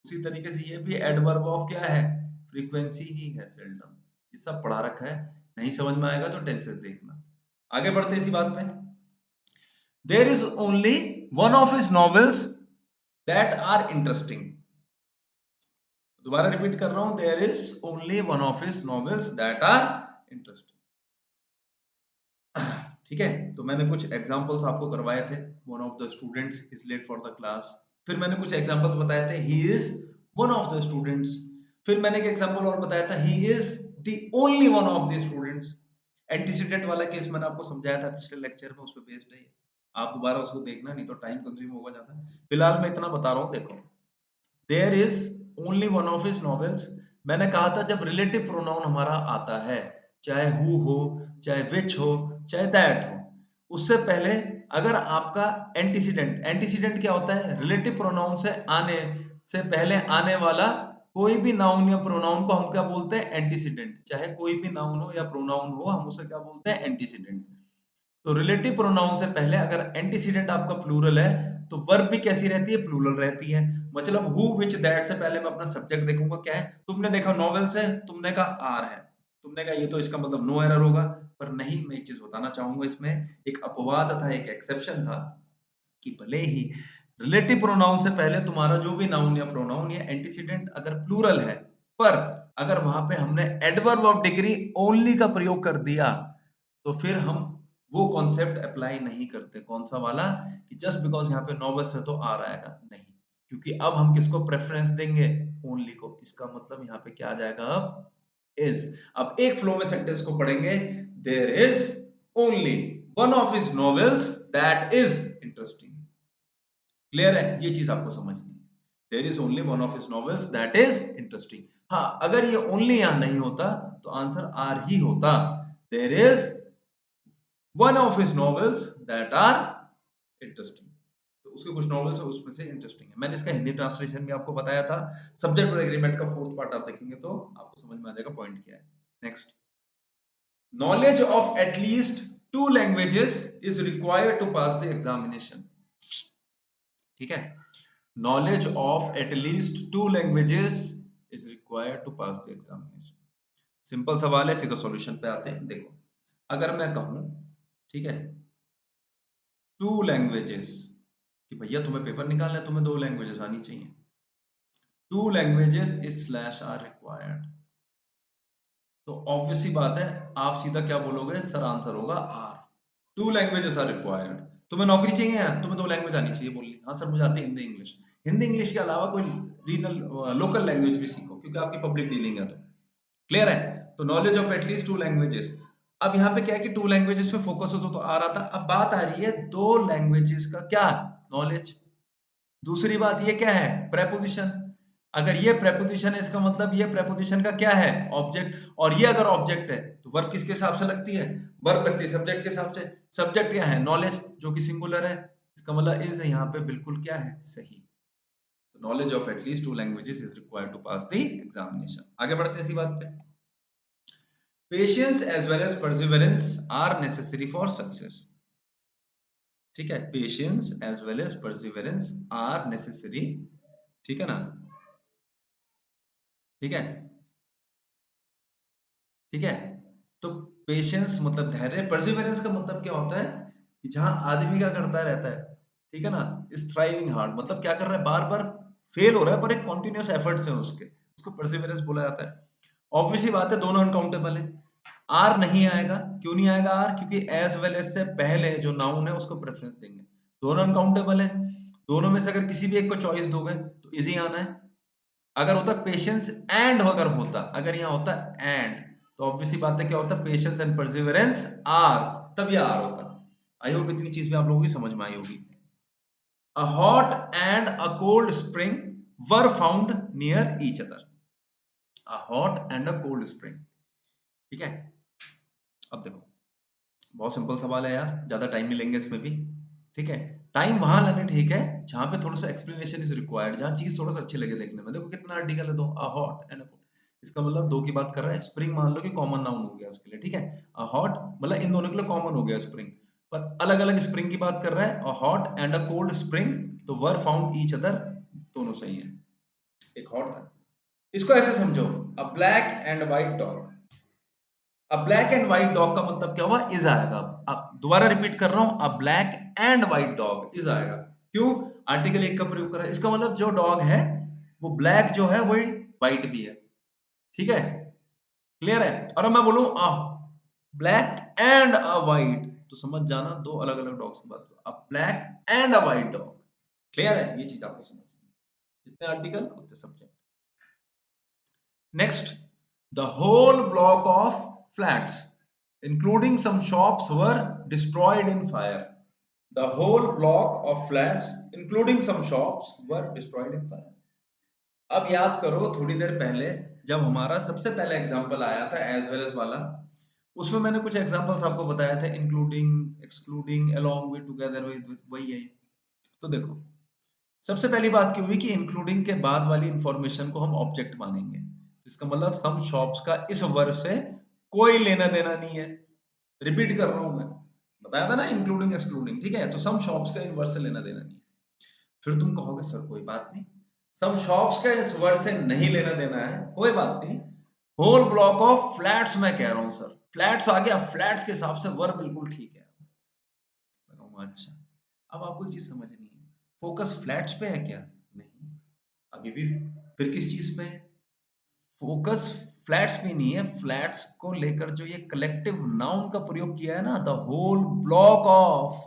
Speaker 1: उसी तरीके से ये भी एडवर्ब ऑफ क्या है? फ्रीक्वेंसी ही है सेल्डम। ये सब पढ़ा रखा है, नहीं समझ में आएगा तो टेंसेस देखना। आगे बढ़ते इसी बात पे। There is only one of his novels that are interesting. दोबारा रिपीट कर रहा हूं, there is only one of his novels that are interesting. ठीक है, तो मैंने कुछ एग्जांपल्स आपको करवाए थे। One of the students is late for the class. फिर मैंने कुछ एग्जांपल्स बताए थे, he is one of the students. फिर मैंने एक एग्जांपल और बताया था, he is the only one of the students. Antecedent वाला केस मैंने आपको समझाया था पिछले लेक्चर में, उस पर बेस्ड है। आप दोबारा उसको देखना, नहीं तो टाइम कंज्यूम होगा ज्यादा। फिलहाल मैं इतना बता रहा हूँ, देखो, there is only one of his novels. मैंने कहा था जब रिलेटिव प्रोनाउन हमारा आता है, चाहे हु हो, चाहे विच हो, चाहे दैट हो, उससे पहले अगर आपका एंटीसीडेंट, एंटीसीडेंट क्या होता है? रिलेटिव प्रोनाउन से आने से पहले आने वाला कोई भी नाउन या प्रोनाउन को हम क्या बोलते हैं? एंटीसीडेंट। चाहे कोई भी नाउन हो या प्रोनाउन हो, हम उसे क्या बोलते हैं? एंटीसीडेंट। तो रिलेटिव प्रोनाउन से पहले अगर एंटीसीडेंट आपका प्लूरल है तो वर्ब भी कैसी रहती है? प्लूरल रहती है। मतलब हु विच दैट से पहले मैं अपना सब्जेक्ट देखूंगा, क्या है? तुमने देखा नॉवेल्स है, तुमने कहा आर है, तुमने कहा ये तो इसका मतलब नो एरर होगा। पर नहीं, मैं एक चीज बताना चाहूंगा, इसमें एक अपवाद था, एक एक्सेप्शन था, कि भले ही रिलेटिव प्रोनाउन से पहले तुम्हारा जो भी नाउन या प्रोनाउन या एंटीसीडेंट अगर प्लूरल है, पर अगर वहां पे हमने एडवर्ब ऑफ डिग्री ओनली का प्रयोग कर दिया तो फिर हम वो कॉन्सेप्ट अप्लाई नहीं करते। कौन सा वाला? कि जस्ट बिकॉज यहाँ पे नॉवेल्स है तो आ आएगा, नहीं। क्योंकि अब हम किसको प्रेफरेंस देंगे, ओनली को। इसका मतलब यहाँ पे क्या आ जाएगा, अब इज। अब एक फ्लो में सेंटेंस को पढ़ेंगे, there is only one of his novels that is interesting. Clear है, ये चीज आपको समझनी है। There is only one of his novels that is interesting. हाँ, अगर ये ओनली यहां नहीं होता तो आंसर आर ही होता। There is one of his novels that are interesting. तो उसके कुछ नॉवेल्स है उसमें से इंटरेस्टिंग है। मैंने इसका हिंदी ट्रांसलेशन भी आपको बताया था। सब्जेक्ट और एग्रीमेंट का फोर्थ पार्ट आप देखेंगे तो आपको समझ में आ जाएगा पॉइंट क्या है। Next, knowledge of at least 2 languages is required to pass the examination. ठीक है, knowledge of at least 2 languages is required to pass the examination. Simple सवाल है, सीधा सॉल्यूशन पे आते हैं। देखो, अगर मैं कहूं, ठीक है, 2 लैंग्वेजेस, कि भैया तुम्हें पेपर निकालना है, तुम्हें 2 लैंग्वेजेस आनी चाहिए। 2 languages is slash are required. तो ऑब्वियस सी बात है, आप सीधा क्या बोलोगे सर, आंसर होगा आर। 2 languages are required. तुम्हें नौकरी चाहिए है, तुम्हें 2 लैंग्वेज आनी चाहिए बोलनी। हाँ सर, मुझे आती है हिंदी इंग्लिश। हिंदी इंग्लिश के अलावा कोई रीजनल लोकल लैंग्वेज भी सीखो, क्योंकि आपकी पब्लिक डीलिंग है। तो क्लियर है, तो नॉलेज ऑफ एटलीस्ट 2 लैंग्वेजेस। अब यहाँ पे क्या है कि 2 लैंग्वेजेस पे फोकस हो तो आ रहा था। अब बात आ रही है 2 लैंग्वेजेस का क्या नॉलेज। दूसरी बात ये क्या है, प्रेपोजिशन। अगर ये प्रेपोजिशन है, इसका मतलब ये प्रेपोजिशन का क्या है, ऑब्जेक्ट। और ये अगर ऑब्जेक्ट है तो वर्ब किसके हिसाब से लगती है, वर्ब लगती है सब्जेक्ट के हिसाब से। सब्जेक्ट क्या है, नॉलेज, जो कि सिंगुलर है। इसका मतलब इज यहाँ पे बिल्कुल क्या है, सही। तो knowledge of at least 2 languages is required to pass the examination. आगे बढ़ते हैं इसी बात पे। Patience as well as perseverance are necessary for success. ठीक है, patience as well as perseverance are necessary. ठीक है ना, ठीक है, ठीक है। तो पेशेंस मतलब धैर्य, परसिवरेंस का मतलब क्या होता है कि जहां आदमी क्या करता रहता है, ठीक है ना, स्ट्राइविंग हार्ड, मतलब क्या कर रहा है, बार बार फेल हो रहा है पर एक कॉन्टिन्यूस एफर्ट्स है उसके, उसको परसिवरेंस बोला जाता है। ऑब्वियसली बात है, दोनों अनकाउंटेबल है। आर नहीं आएगा, क्यों नहीं आएगा आर, क्योंकि एज वेल एज से पहले जो नाउन है उसको प्रेफरेंस देंगे। दोनों अनकाउंटेबल है, दोनों में से अगर किसी भी एक को चॉइस दोगे तो इजी आना है। अगर होता पेशेंस एंड, अगर होता, अगर यहाँ होता एंड, तो ऑब्वियसली बात है क्या होता, पेशेंस एंड परसिवरेंस आर, तब ये आर होता। आई होप इतनी चीज भी आप लोगों की समझ में आई होगी। A hot and a cold spring were found near each other. A hot and a cold spring, ठीक है। अब देखो, बहुत सिंपल सवाल है यार, ज्यादा टाइम नहीं लेंगे इसमें भी। ठीक है, टाइम वहां लेने ठीक है जहां पे थोड़ा सा एक्सप्लेनेशन इज रिक्वायर्ड, जहां चीज थोड़ा सा अच्छी लगे देखने में। देखो कितना आर्टिकल है, दो, a hot and a cold. इसका मतलब दो की बात कर रहा है। स्प्रिंग मान लो कि कॉमन नाउन हो गया उसके लिए, ठीक है। अ हॉट मतलब इन दोनों के लिए कॉमन हो गया स्प्रिंग, पर अलग अलग स्प्रिंग की बात कर रहा है। A hot and a cold spring, तो वर फाउंड ईच अदर, दोनों सही है। एक हॉट था, इसको ऐसे समझो, अ ब्लैक एंड व्हाइट डॉग। अब ब्लैक एंड व्हाइट डॉग का मतलब क्या हुआ, इज आएगा। अब दोबारा रिपीट कर रहा हूं, अब black and white dog is आएगा। क्यों, आर्टिकल एक का प्रयोग कर रहा है। इसका मतलब जो डॉग है वो ब्लैक जो है वही व्हाइट भी है। ठीक है, क्लियर है। और अब मैं बोलूं अ ब्लैक एंड अ व्हाइट, तो समझ जाना दो अलग अलग डॉग्स की बात। अब black and a white dog, clear है, ये चीज आपको समझनी है। जितने आर्टिकल उतने subject. Next, the whole block of flats, including some shops, were destroyed in fire. The whole block of flats, including some shops, were destroyed in fire. अब याद करो, थोड़ी देर पहले जब हमारा सबसे पहले एग्जांपल आया था एज वेल एज वाला, उसमें मैंने कुछ एग्जांपल्स आपको बताया थे, including, excluding, along with, together with, वही है। तो देखो, सबसे पहली बात क्या हुई कि इंक्लूडिंग के बाद वाली इंफॉर्मेशन को हम ऑब्जेक्ट मानेंगे। इसका मतलब सम शॉप्स का इस वर्ड से कोई लेना देना नहीं है। रिपीट कर रहा हूं मैं, बताया था ना इंक्लूडिंग एक्सक्लूडिंग, ठीक है। तो सम शॉप्स का इन वर्ड से लेना देना नहीं। फिर तुम कहोगे सर कोई बात नहीं, सम शॉप्स का इस वर्ड से नहीं लेना देना है, कोई बात नहीं। होल ब्लॉक ऑफ फ्लैट्स मैं कह रहा हूं सर, फ्लैट्स आ गया, फ्लैट्स के हिसाब से वर्ड बिल्कुल ठीक है। अच्छा, अब आपको चीज समझनी है, फोकस फ्लैट्स पे है क्या, नहीं, अभी भी। फिर किस चीज पे है, फोकस फ्लैट्स पे नहीं है। फ्लैट्स को लेकर जो ये कलेक्टिव नाउन का प्रयोग किया है ना, द होल ब्लॉक ऑफ,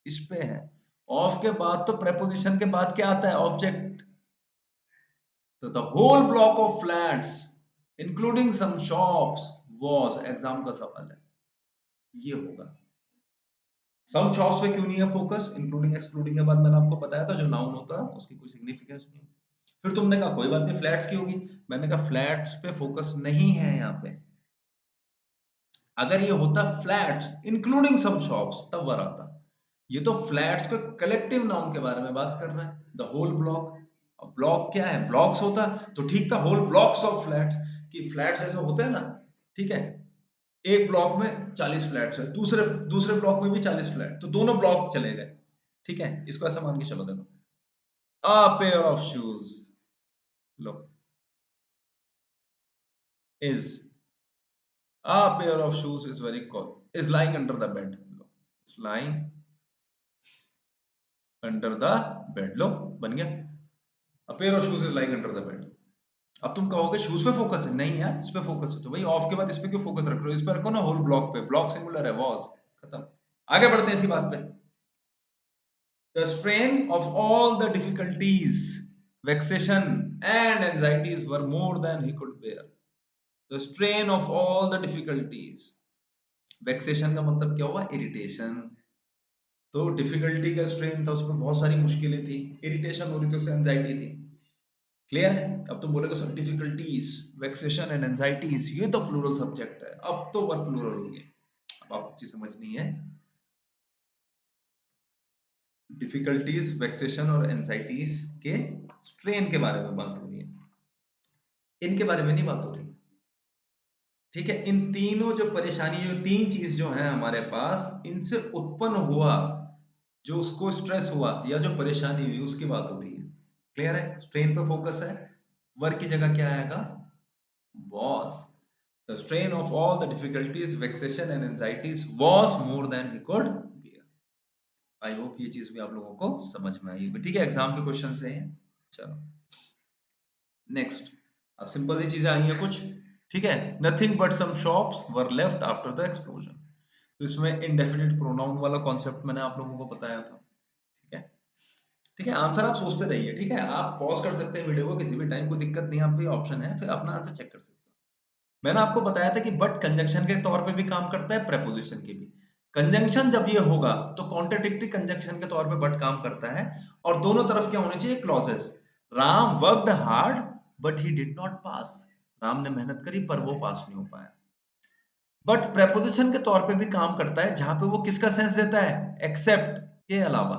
Speaker 1: इस पे है। ऑफ के बाद तो प्रेपोजिशन के बाद क्या आता है, ऑब्जेक्ट। तो the whole block of flats including some shops was, exam का सवाल है, ये होगा। सम शॉप्स पे क्यों नहीं है फोकस, इंक्लूडिंग एक्सक्लूडिंग के बाद मैंने आपको बताया था जो नाउन होता है उसकी कोई सिग्निफिकेंस नहीं होती। फिर तुमने कहा कोई बात नहीं फ्लैट्स की होगी, मैंने कहा फ्लैट्स पे फोकस नहीं है यहाँ पे। अगर ये होता फ्लैट्स इंक्लूडिंग सम शॉप्स तब वर आता। ये तो फ्लैट्स के कलेक्टिव नाउन के बारे में बात कर रहा है, द होल ब्लॉक। अब ब्लॉक क्या है, ब्लॉक्स होता तो ठीक था, होल ब्लॉक्स ऑफ फ्लैट्स, कि फ्लैट्स ऐसे होते हैं ना, ठीक है, एक ब्लॉक में 40 फ्लैट्स है, दूसरे दूसरे ब्लॉक में भी 40 फ्लैट, तो दोनों ब्लॉक चले गए, ठीक है, इसको ऐसा मान के चलो। देखो, अ पेयर ऑफ शूज, लो, is, a pair of shoes is very call is lying under the bed, लो, is lying under the bed, लो, बन गया, a pair of shoes is lying under the bed. अब तुम कहोगे shoes पे focus है, नहीं यार इस पे फोकस है, तो भाई ऑफ के बाद इस पे क्यों फोकस रख रहे हो, इस पे रखो ना होल ब्लॉक पे, ब्लॉक सिंगुलर है, वॉज, खत्म। आगे बढ़ते हैं इसी बात पे। The strain of all the difficulties, vexation, and anxieties were more than he could bear. The strain of all the difficulties. Vexation का मतलब क्या हुआ, इरिटेशन, तो डिफिकल्टी का स्ट्रेन था, उसमें बहुत सारी मुश्किलें थी, इरिटेशन हो रही थी, उससे एंजाइटी थी। क्लियर है। अब तुम बोलेगे सर डिफिकल्टीज, वेक्सेशन एंड एंजाइटीज ये तो प्लूरल सब्जेक्ट है, अब तो वर्ब प्लूरल हो गए। अब आपको चीज समझनी है, डिफिकल्टीज, वेक्सेशन और एंजाइटीज के स्ट्रेन के बारे में बात हो रही है, इनके बारे में नहीं बात हो रही, ठीक है। इन तीनों जो परेशानी, जो तीन चीज जो है हमारे पास, इनसे उत्पन्न हुआ जो उसको स्ट्रेस हुआ या जो परेशानी हुई उसकी बात हो रही है। क्लियर है, स्ट्रेन पे फोकस है, वर्क की जगह क्या आएगा, was. The strain of all the difficulties, vexation and anxieties was more than he could bear. I hope ये चीज भी आप लोगों को समझ में आई होगी, ठीक है, एग्जाम के क्वेश्चन से हैं। चलो नेक्स्ट, अब सिंपल सी चीजें आई हैं कुछ, ठीक है। Nothing but some shops were left after the explosion, तो इसमें इंडेफिनिट प्रोनाउन वाला कॉन्सेप्ट मैंने आप लोगों को बताया था, ठीक है। ठीक है, आंसर आप सोचते रहिए, ठीक है, आप पॉज कर सकते हैं वीडियो को किसी भी टाइम, कोई दिक्कत नहीं, आप पे ऑप्शन है, फिर अपना आंसर चेक कर सकते हैं। मैंने आपको बताया था कि बट कंजंक्शन के तौर पे भी काम करता है, प्रेपोजिशन के भी। कंजंक्शन जब ये होगा तो कॉन्ट्राडिक्टरी कंजंक्शन के तौर पे बट काम करता है, और दोनों तरफ क्या होने चाहिए, clauses. Ram worked hard but he did not pass, Ram ने मेहनत करी पर वो पास नहीं हो पाया। बट प्रेपोजिशन के तौर पे भी काम करता है, जहां पे वो किसका सेंस देता है, एक्सेप्ट के अलावा।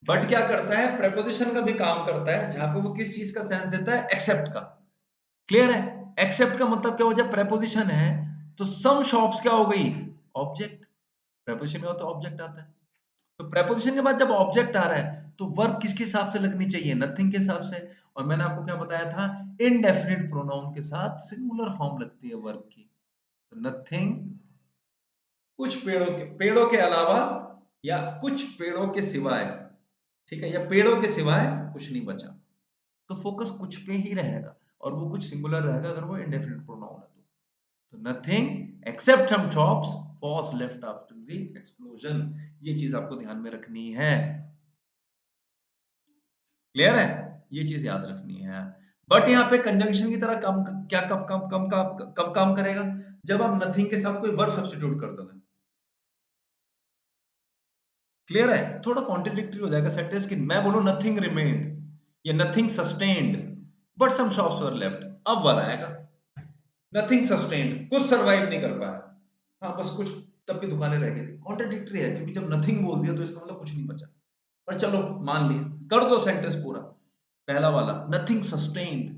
Speaker 1: बट क्या करता है, प्रेपोजिशन का भी काम करता है, जहां पे वो किस चीज का सेंस देता है, एक्सेप्ट का। क्लियर है, एक्सेप्ट का मतलब क्या हो, जब प्रेपोजिशन है तो सम शॉप्स क्या हो गई, ऑब्जेक्ट, प्रेपोजिशन का तो ऑब्जेक्ट आता है, तो प्रेपोजिशन के बाद जब ऑब्जेक्ट आ रहा है तो वर्ब किसके हिसाब से लगनी चाहिए, नथिंग के हिसाब से। और मैंने आपको क्या बताया था, इनडेफिनिट प्रोनाउन के साथ सिंगुलर फॉर्म लगती है वर्ब की, तो नथिंग, कुछ पेड़ों के अलावा, या कुछ पेड़ों के सिवाय, ठीक है, या पेड़ों के सिवाय कुछ नहीं बचा, तो फोकस कुछ पे ही रहेगा, और वो कुछ सिंगुलर रहेगा अगर वो इंडेफिनिट प्रोनाउन है तो nothing except some shops was left after the explosion, ये चीज आपको ध्यान में रखनी है। क्लियर है, ये चीज याद रखनी है। बट यहाँ पे कंजंक्शन की तरह कम क्या, कब काम करेगा, जब आप नथिंग के साथ कोई वर्ब सब्स्टिट्यूट कर दोगे। क्लियर है, थोड़ा कॉन्ट्रडिक्टरी हो जाएगा सेंटेंस की, मैं बोलूं नथिंग रिमेन्ड या nothing sustained but some shops were left, अब वर आएगा, नथिंग सस्टेन्ड कुछ सरवाइव नहीं कर पाया, हाँ बस कुछ तब भी दुकानें रह गई थी, कॉन्ट्रडिक्टरी है क्योंकि जब नथिंग बोल दिया तो इसका मतलब कुछ नहीं बचा। पर चलो मान लिया, कर दो सेंटेंस पूरा, पहला वाला nothing sustained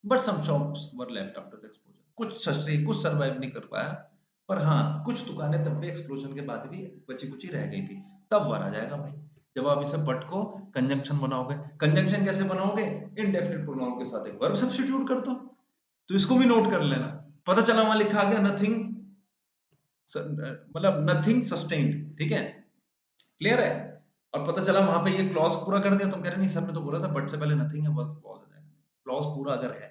Speaker 1: but some shops were left after the explosion, कुछ सस्टेन, कुछ सरवाइव नहीं कर पाया, पर हाँ कुछ दुकानें तब भी एक्सप्लोजन के बाद भी बची कुची रह गई थी, तब वर आ जाएगा भाई, जब आप इसे बट को कंजंक्शन बनाओगे। कंजंक्शन कैसे बनाओगे, इनडेफिनिट प्रोनाउन के साथ एक वर्ब सब्स्टिट्यूट कर दो, तो इसको भी नोट कर लेना, पता चला वहां लिखा गया नथिंग, मतलब नथिंग सस्टेन्ड, ठीक है, क्लियर है। और पता चला वहां पे ये क्लॉज पूरा कर दिया, तुम कह रहे नहीं सर ने तो बोला था बट से पहले नथिंग है, बस क्लॉज हो जाएगा, क्लॉज पूरा अगर है,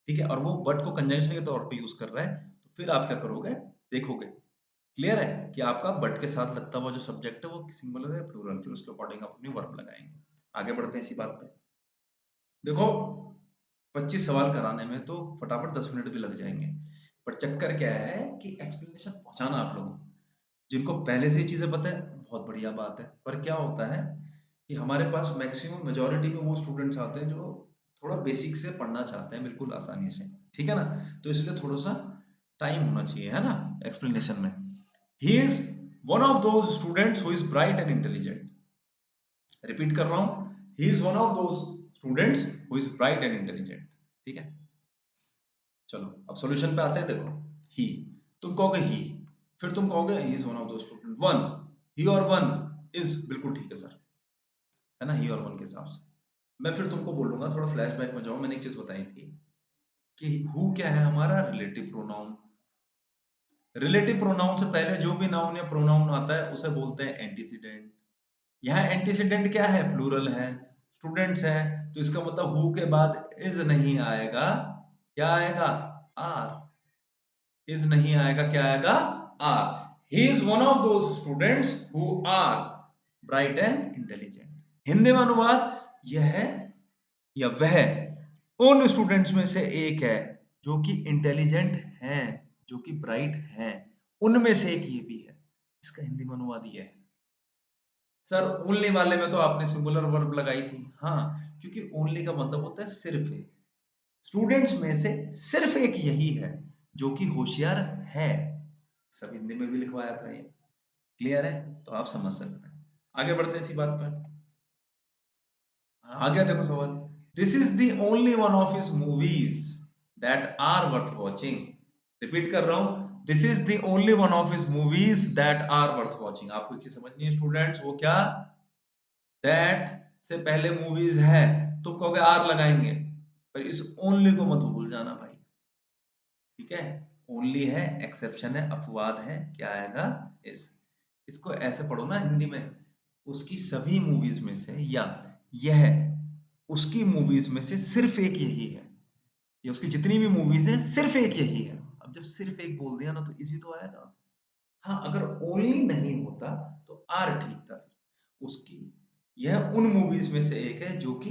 Speaker 1: ठीक है, और वो बट को कंजंक्शन के तौर पे यूज कर रहा है, तो फिर आप क्या करोगे, देखोगे, क्लियर है, कि आपका बट के साथ लगता हुआ जो सब्जेक्ट है वो सिंगुलर है प्लूरल, फिर उसके अकॉर्डिंग आप अपनी वर्ब लगाएंगे। आगे बढ़ते हैं इसी बात पे।
Speaker 2: देखो 25 सवाल कराने में तो फटाफट 10 मिनट भी लग जाएंगे, पर चक्कर क्या है कि एक्सप्लेनेशन पहुंचाना आप लोगों को। जिनको पहले से ही चीजें पता है बहुत बढ़िया बात है, पर क्या होता है कि हमारे पास मैक्सिमम मेजोरिटी में वो स्टूडेंट्स आते हैं जो थोड़ा बेसिक से पढ़ना चाहते हैं बिल्कुल आसानी से, ठीक है ना। तो इसलिए थोड़ा सा टाइम होना चाहिए, है ना, एक्सप्लेनेशन में। ही is one of those students who is bright and intelligent. Repeat कर रहा हूं, ही is one of those students who is bright and intelligent. ठीक है, चलो अब सॉल्यूशन पे आते हैं। देखो, ही, तुम कहोगे ही, फिर तुम कहोगे he is one of those student. One, he और वन इज बिल्कुल ठीक है सर, है ना, ही और वन के हिसाब से। मैं फिर तुमको बोलूंगा, थोड़ा फ्लैशबैक में जाओ, मैंने एक चीज बताई थी कि हु क्या है हमारा रिलेटिव प्रोनाउन। रिलेटिव प्रोनाउन से पहले जो भी नाउन या प्रोनाउन आता है उसे बोलते हैं एंटीसीडेंट। यहाँ एंटीसीडेंट क्या है, प्लूरल है, स्टूडेंट्स है, तो इसका मतलब हु के बाद इज नहीं आएगा, क्या आएगा, आर। इज नहीं आएगा, क्या आएगा, are. He is one of those students who are bright and intelligent. Hindi में अनुवाद यह है या वह उन स्टूडेंट्स में से एक है जो कि इंटेलिजेंट हैं, जो कि ब्राइट हैं, उनमें से एक ये भी है। इसका हिंदी में अनुवाद ये है। सर ओनली वाले में तो आपने सिंगुलर वर्ब लगाई थी, हाँ, क्योंकि ओनली का मतलब होता है सिर्फ एक। स्टूडेंट्स में से सिर्फ एक यही है जो कि होशियार है। सब हिंदी में भी लिखवाया था ये। क्लियर है, तो आप समझ सकते हैं। आगे बढ़ते हैं इसी बात पर। आ गया देखो सवाल। This is the only one of his movies that are worth watching. Repeat कर रहा हूं, this is the only one of his movies that are worth watching. आपको एक चीज समझनी है स्टूडेंट्स, वो क्या, दैट से पहले मूवीज है तो कहोगे आर लगाएंगे, पर इस ओनली को मत भूल जाना भाई, ठीक है। ओनली है, एक्सेप्शन है, अपवाद है, क्या आएगा, इस। इसको ऐसे पढ़ो ना हिंदी में, उसकी सभी मूवीज में से, या यह उसकी मूवीज में से सिर्फ एक यही है, ये उसकी जितनी भी मूवीज हैं सिर्फ एक यही है। अब जब सिर्फ एक बोल दिया ना तो इजी तो आएगा। हाँ, अगर ओनली नहीं होता तो आर ठीक था। उसकी, यह उन मूवीज में से एक है जो कि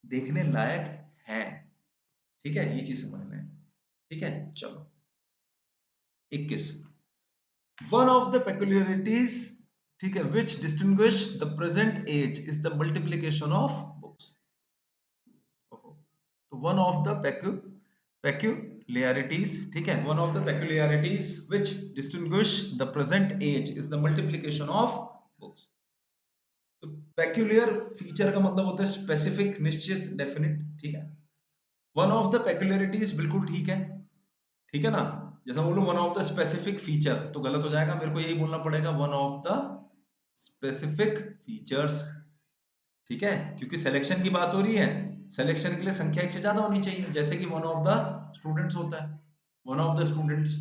Speaker 2: देखने लायक है, ठीक है, ये चीज समझना है। ठीक है, चलो 21। वन ऑफ द पेक्युलरिटीज, ठीक है, which distinguish the present age is the multiplication of books. तो वन ऑफ द peculiarities, ठीक है, one of the peculiarities which distinguish the present age is the multiplication of books। तो peculiar feature का मतलब होता है स्पेसिफिक, निश्चित, definite, ठीक है। वन ऑफ द peculiarities बिल्कुल ठीक है ना। जैसा बोलूं one of the specific feature तो गलत हो जाएगा, मेरे को यही बोलना पड़ेगा, one of the specific features, ठीक है, क्योंकि सिलेक्शन की बात हो रही है। सिलेक्शन के लिए संख्या एक से ज्यादा होनी चाहिए, जैसे कि वन ऑफ द स्टूडेंट्स होता है, वन ऑफ द स्टूडेंट्स।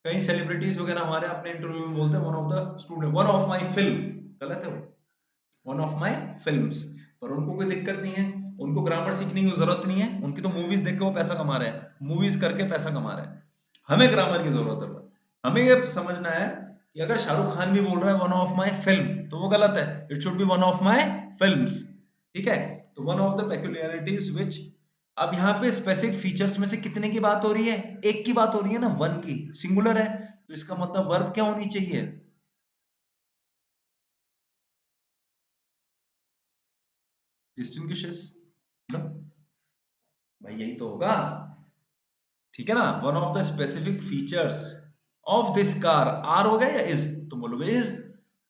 Speaker 2: कई सेलिब्रिटीज वगैरह हमारे अपने इंटरव्यू में बोलते हैं one of the student, one of my film, गलत है वो, वन ऑफ माय फिल्म्स। पर उनको कोई दिक्कत नहीं है, उनको ग्रामर सीखने की जरूरत नहीं है, उनकी तो मूवीज देख के वो पैसा कमा रहे हैं, मूवीज करके पैसा कमा रहे हैं। हमें ग्रामर की जरूरत है, हमें ये समझना है कि अगर शाहरुख खान भी बोल रहा है वन ऑफ माय फिल्म तो वो गलत है, it should be one of my films, ठीक है। तो वन ऑफ द पेक्युलियरिटीज विच, अब यहाँ पे स्पेसिफिक फीचर्स में से कितने की बात हो रही है, एक की बात हो रही है ना, वन की, सिंगुलर है, तो इसका मतलब वर्ब क्या होनी चाहिए, डिस्टिंग्विशेस, मतलब भाई यही तो होगा, ठीक है ना। One of the specific features of this car, are हो गया या इज, तुम बोलोगे इज,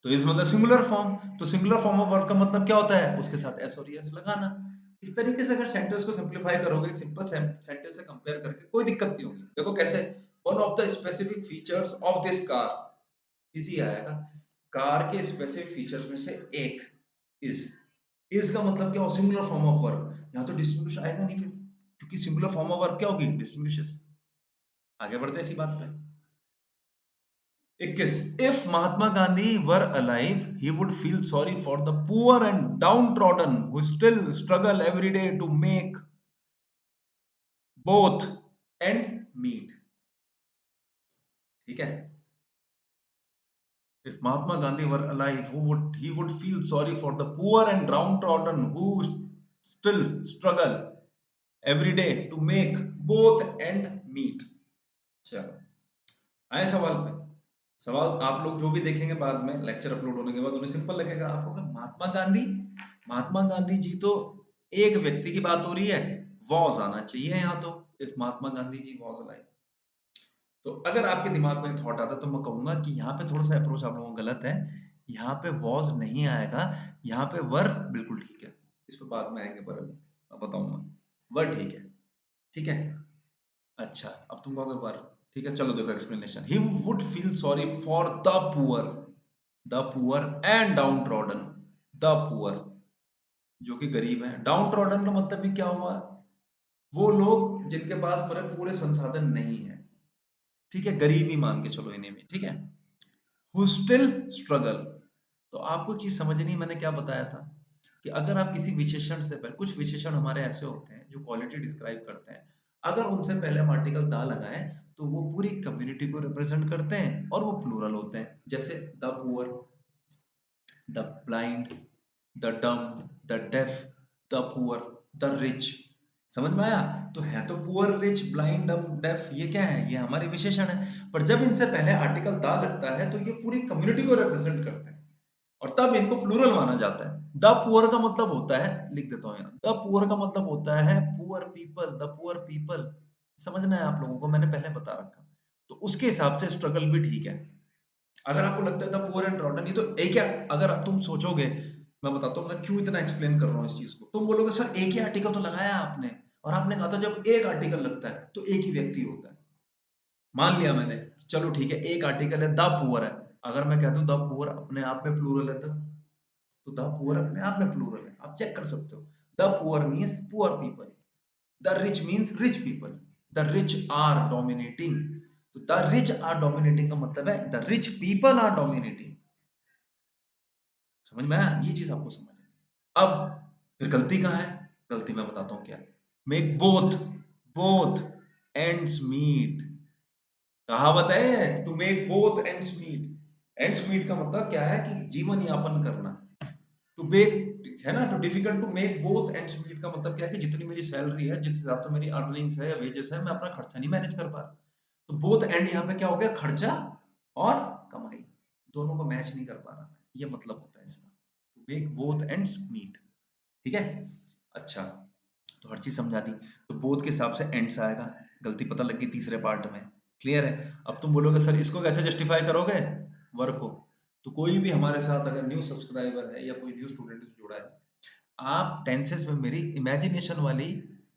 Speaker 2: तो इज मतलब सिंगुलर फॉर्म, तो सिंगुलर फॉर्म ऑफ वर्ब का मतलब क्या होता है, उसके साथ एस और एस लगाना। इस तरीके से अगर सेंटेंस को सिंपलीफाई करोगे, एक सिंपल सेंटेंस से कंपेयर करके, कोई दिक्कत नहीं होगी। देखो कैसे, one of the specific features of this car, easy आएगा, कार के स्पेसिफिक फीचर्स में से एक इज। इज का मतलब क्या हो, सिंगुलर फॉर्म ऑफ वर्ब, यहाँ तो डिस्टिंग्विश आएगा नहीं फिर, क्योंकि सिंगुलर फॉर्म ऑफ वर्ब क्या होगी, डिस्टिंग्विशेस। आगे बढ़ते हैं इसी बात पे। 21। If Mahatma Gandhi were alive he would feel sorry for the poor and downtrodden who still struggle every day to make both end meet, ठीक है। If Mahatma Gandhi were alive he would feel sorry for the poor and downtrodden who still struggle every day to make both end meet. चलो आए सवाल पे। सवाल आप लोग जो भी देखेंगे बाद में लेक्चर अपलोड होने के बाद उन्हें सिंपल लगेगा आपको कि महात्मा गांधी जी तो एक व्यक्ति की बात हो रही है, वॉज आना चाहिए यहाँ तो, if Mahatma Gandhi ji was alive. तो अगर आपके दिमाग में थॉट आता तो मैं कहूंगा कि यहाँ पे थोड़ा सा अप्रोच आप लोगों का गलत है। यहाँ पे वॉज नहीं आएगा, यहाँ पे वर बिल्कुल ठीक है। इस पे बाद में आएंगे पर मैं बताऊंगा। वर ठीक है, ठीक है। अच्छा अब तुम कहोगे वर, ठीक है चलो देखो explanation. He would feel sorry for the poor and down trodden. The poor जो कि गरीब है, डाउन ट्रॉडन का मतलब भी क्या हुआ, वो लोग जिनके पास पर पूरे संसाधन नहीं है, ठीक है, गरीब ही मान के चलो इन्हें भी, ठीक है। Who still struggle. तो आपको चीज समझनी, मैंने क्या बताया था कि अगर आप किसी विशेषण से पहले, कुछ विशेषण हमारे ऐसे होते हैं जो क्वालिटी डिस्क्राइब करते हैं, अगर उनसे पहले हम आर्टिकल दा लगाएं तो वो पूरी कम्युनिटी को रिप्रेजेंट करते हैं और वो प्लूरल होते हैं। जैसे the poor, the blind, the dumb, the deaf, the poor, the rich. समझ में आया? तो है तो poor, rich, blind, dumb, deaf, ये क्या है, ये हमारे विशेषण है। पर जब इनसे पहले आर्टिकल दा लगता है तो ये पूरी कम्युनिटी को रिप्रेजेंट करते हैं और तब इनको प्लूरल माना जाता है। द पुअर का मतलब होता है, लिख देता हूं यहाँ, द पुअर का मतलब होता है poor people, the poor people. समझना है आप लोगों को, मैंने पहले बता रखा। तो उसके हिसाब से स्ट्रगल भी ठीक है। अगर आपको लगता है द पुअर एंड रॉटन, ये तो एक है। अगर तुम सोचोगे, मैं बताता हूँ मैं क्यों इतना एक्सप्लेन कर रहा हूँ इस चीज को, तुम बोलोगे सर एक ही आर्टिकल तो लगाया आपने, और आपने कहा था जब एक आर्टिकल लगता है तो एक ही व्यक्ति होता है। मान लिया मैंने, चलो ठीक है, एक आर्टिकल है द पुअर है। अगर मैं कह दूं द पुअर अपने आप में प्लूरल है तब, तो द पुअर अपने आप में प्लूरल है, आप चेक कर सकते हो। The poor means poor people, the rich means rich people, the rich are dominating. तो द रिच आर डोमिनेटिंग का मतलब है the rich people are dominating. समझ में आया? ये चीज आपको समझ है। अब फिर गलती कहाँ है? गलती मैं बताता हूँ क्या है। Make both, both ends meet. कहावत है to make both ends meet. Ends meet का मतलब क्या है कि जीवन यापन करना। टू मेक है ना, too difficult to make both ends meet का मतलब क्या है कि जितनी मेरी सैलरी है, जिस हिसाब से मेरी अर्निंग्स है या वेजेस है, मैं अपना खर्चा नहीं मैनेज कर पा रहा। तो बोथ एंड यहाँ पे क्या हो गया, खर्चा और कमाई दोनों को मैच नहीं कर पा रहा, ये मतलब होता है इसका। To make both ends meet, ठीक है। अच्छा तो हर चीज समझा दी। तो बोथ के हिसाब से एंड्स आएगा, गलती पता लग गई तीसरे पार्ट में, क्लियर है। अब तुम बोलोगे सर इसको कैसे जस्टिफाई करोगे, वर्क को। तो कोई भी हमारे साथ अगर न्यू सब्सक्राइबर है या कोई न्यू स्टूडेंट जुड़ा है, आप टेंसेस में मेरी इमेजिनेशन वाली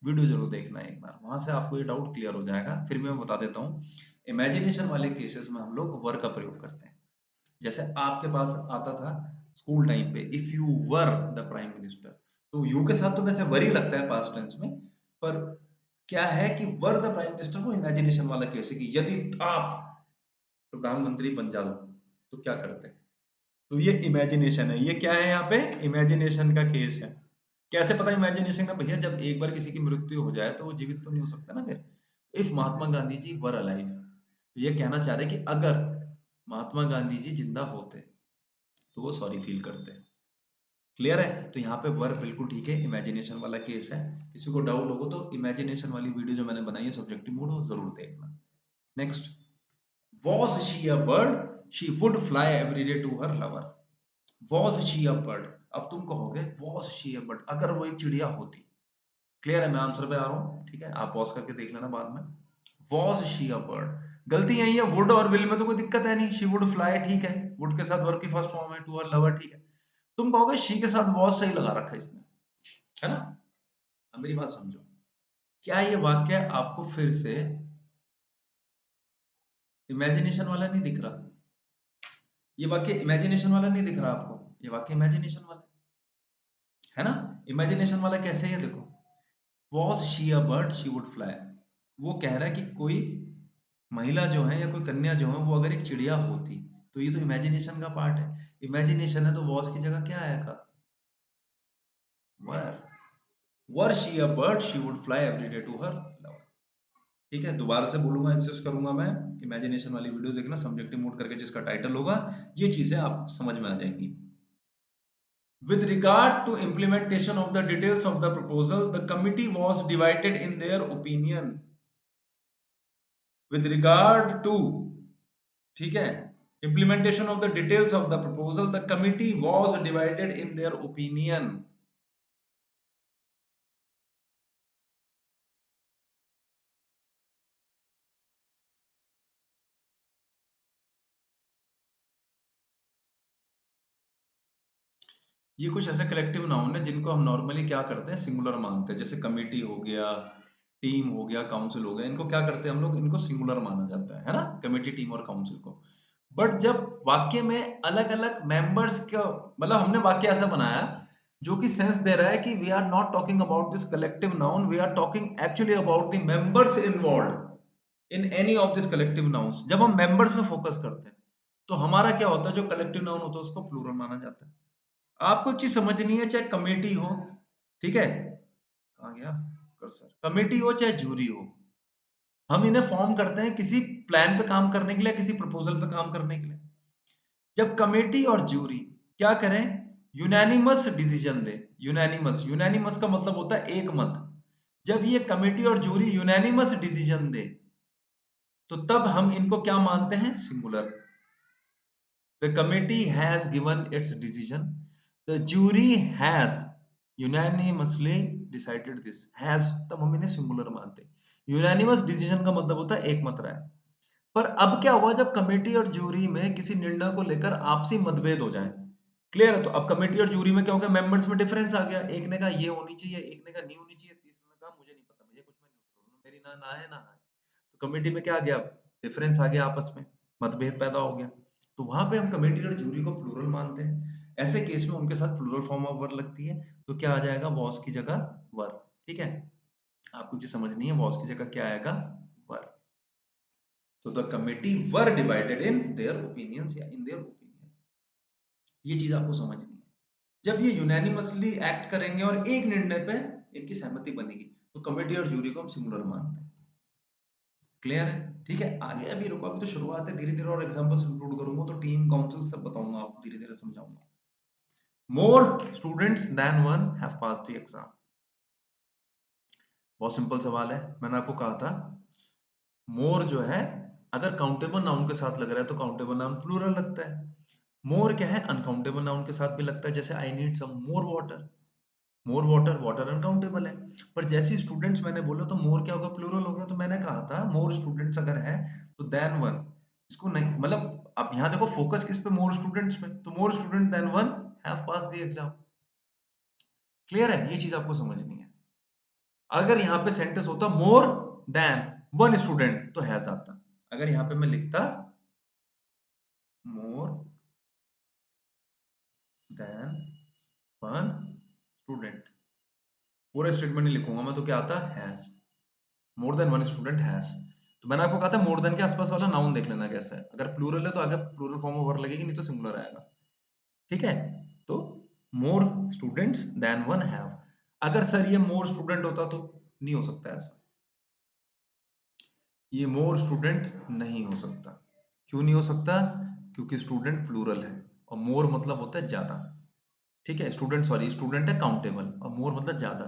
Speaker 2: वीडियो जरूर देखना है एक बार, वहां से आपको ये डाउट क्लियर हो जाएगा। फिर मैं बता देता हूँ, इमेजिनेशन वाले केसेस में हम लोग वर्क का प्रयोग करते हैं। जैसे आपके पास आता था स्कूल टाइम पे, if you were the prime minister, तो यू के साथ तो वैसे वर ही लगता है पास्ट टेंस में, पर क्या है कि वर द प्राइम मिनिस्टर वो इमेजिनेशन वाला केस है कि यदि आप प्रधानमंत्री बन जाओ तो क्या करते हैं। तो ये इमेजिनेशन है, ये क्या है यहाँ पे, इमेजिनेशन का केस है। कैसे पता इमेजिनेशन का, भैया जब एक बार किसी की मृत्यु हो जाए तो वो जीवित तो नहीं हो सकता ना फिर। If Mahatma Gandhi ji were alive, तो ये कहना चाह रहे कि अगर महात्मा गांधी जी जिंदा होते तो वो सॉरी फील करते हैं। क्लियर है? तो यहाँ पे वर्ब बिल्कुल ठीक है, इमेजिनेशन वाला केस है। किसी को डाउट होगा तो इमेजिनेशन वाली वीडियो जो मैंने बनाई है सब्जेक्टिव मूड, वो जरूर देखना। Next, was she a bird she would fly every day to her lover. Was she a bird, अब तुम कहोगे वॉज शी अ बर्ड, अगर वो एक चिड़िया होती। क्लियर है, मैं आंसर पे आ रहा हूँ, ठीक है, आप पॉज करके देख लेना बाद में। वॉज शी अ बर्ड, गलती यही है, वुड और विल में तो कोई दिक्कत है नहीं, शी वुड फ्लाई ठीक है, वुड के साथ वर्ब की फर्स्ट फॉर्म है, टू हर लवर ठीक है। तुम कहोगे शी के साथ वॉज सही लगा रखा है इसने, है ना। अब मेरी बात समझो, क्या ये वाक्य आपको फिर से इमेजिनेशन वाला नहीं दिख रहा? ये वाक्य इमेजिनेशन वाला नहीं दिख रहा आपको? ये वाक्य इमेजिनेशन वाला है ना। इमेजिनेशन वाला कैसे है देखो, was she a bird she would fly, वो कह रहा है कि कोई महिला जो है या कोई कन्या जो है वो अगर एक चिड़िया होती, तो ये तो इमेजिनेशन का पार्ट है। इमेजिनेशन है तो वॉज की जगह क्या आएगा, were. Were she a bird she would fly every day to her lover. ठीक है, दोबारा से बोलूंगा, इंसिस्ट करूंगा मैं, इमेजिनेशन वाली वीडियो देखना सब्जेक्टिव मूड करके, जिसका टाइटल होगा, ये चीजें आपको समझ में आ जाएंगी। With regard to implementation of the details of the proposal, the committee was divided in their opinion. With regard to, ठीक है, implementation of the details of the proposal, the committee was divided in their opinion. ये कुछ ऐसे collective noun है जिनको हम normally क्या करते हैं, सिंगुलर मानते हैं। जैसे कमिटी हो गया, टीम हो गया, काउंसिल हो गया, इनको क्या करते हैं हम लोग, इनको सिंगुलर माना जाता है ना, कमिटी, टीम और काउंसिल को। बट जब वाक्य में अलग अलग मेंबर्स का, मतलब हमने वाक्य ऐसा बनाया जो कि सेंस दे रहा है कि we are not talking about this collective noun, we are talking actually about the members involve in any of this collective nouns. जब हम मेंबर्स में फोकस करते हैं तो हमारा क्या होता है, जो कलेक्टिव नाउन होता है उसको प्लूरल माना जाता है। आपको एक चीज समझनी है, चाहे कमेटी हो, ठीक है, कहाँ गया कर्सर, कमेटी हो चाहे जूरी हो, हम इन्हें फॉर्म करते हैं किसी प्लान पे काम करने के लिए, किसी प्रपोजल पे काम करने के लिए। जब कमेटी और जूरी क्या करें, यूनानिमस डिसीजन दे। यूनानिमस, यूनानिमस का मतलब होता है एक मत। जब ये कमेटी और जूरी यूनानिमस डिसीजन दे तो तब हम इनको क्या मानते हैं, singular. The committee has given its decision. The jury has unanimously decided this. Has तब हम इन्हें सिंगुलर मानते हैं। यूनानिमस डिसीजन का मतलब होता है एक मत राय। पर अब क्या हुआ, जब कमेटी और जूरी में किसी निर्णय को लेकर आपसी मतभेद हो जाए, क्लियर है, तो अब कमेटी और जूरी में क्या हो गया, मेंबर्स में डिफरेंस आ गया। एक ने कहा ये होनी चाहिए, एक ने कहा नहीं होनी चाहिए, तीसरे ने कहा मुझे नहीं पता भैया, कुछ मैं न्यूट्रल हूँ, मेरी ना ना है ना है। तो कमेटी में क्या आ गया, डिफरेंस आ गया, आपस में मतभेद पैदा हो गया। तो वहां पे हम कमेटी और जूरी को प्लूरल मानते हैं। ऐसे केस में उनके साथ प्लूरल फॉर्म ऑफ वर्ब लगती है, तो क्या आ जाएगा, वॉस की जगह वर। ठीक है, आपको जो समझनी है, वॉस की जगह क्या आएगा, वर। So the committee were divided in their opinions या in their opinion। ये चीज आपको समझनी है। जब ये यूनानिमसली एक्ट करेंगे और एक निर्णय पे इनकी सहमति बनेगी, तो कमेटी और जूरी को हम सिंगुलर मानते हैं। क्लियर है, ठीक है। आगे अभी रुको, अभी तो शुरुआत है, धीरे धीरे और एग्जांपल्स इंक्लूड करूंगा, तो टीम काउंसिल सब बताऊंगा आपको, धीरे धीरे समझाऊंगा। More students than one have passed the exam. बहुत सिंपल सवाल है, मैंने आपको कहा था मोर जो है अगर काउंटेबल नाउन के साथ लग रहा है तो काउंटेबल नाउन प्लूरल लगता है। मोर क्या है, अनकाउंटेबल नाउन के साथ भी लगता है, जैसे I need some more water. More water, water uncountable है। पर जैसे स्टूडेंट्स मैंने बोला तो मोर क्या होगा, प्लूरल हो गया। तो मैंने कहा था मोर स्टूडेंट्स अगर है तो देन वन, इसको नहीं, मतलब अब यहाँ देखो फोकस किस पे, मोर स्टूडेंट्स पे, तो more student than one have pass the exam. Clear है, ये चीज आपको समझनी है। अगर यहाँ पे सेंटेंस होता मोर देन वन स्टूडेंट तो हैज आता। अगर यहाँ पे मैं लिखता मोर देन वन स्टूडेंट, पूरा स्टेटमेंट नहीं लिखूंगा मैं, तो क्या आता, has. More than one student has. तो मैंने आपको कहा था मोर देन के आसपास वाला नाउन देख लेना कैसा है, अगर प्लूरल है तो आगे प्लूरल फॉर्म में वर्ब लगेगी, नहीं तो सिंगुलर आएगा। ठीक है, तो more students than one have. अगर सर ये मोर स्टूडेंट होता तो नहीं हो सकता ऐसा, ये मोर स्टूडेंट नहीं हो सकता। क्यों नहीं हो सकता, क्योंकि स्टूडेंट प्लूरल है और मोर मतलब होता है ज्यादा। ठीक है, स्टूडेंट, सॉरी, स्टूडेंट है काउंटेबल और मोर मतलब ज्यादा।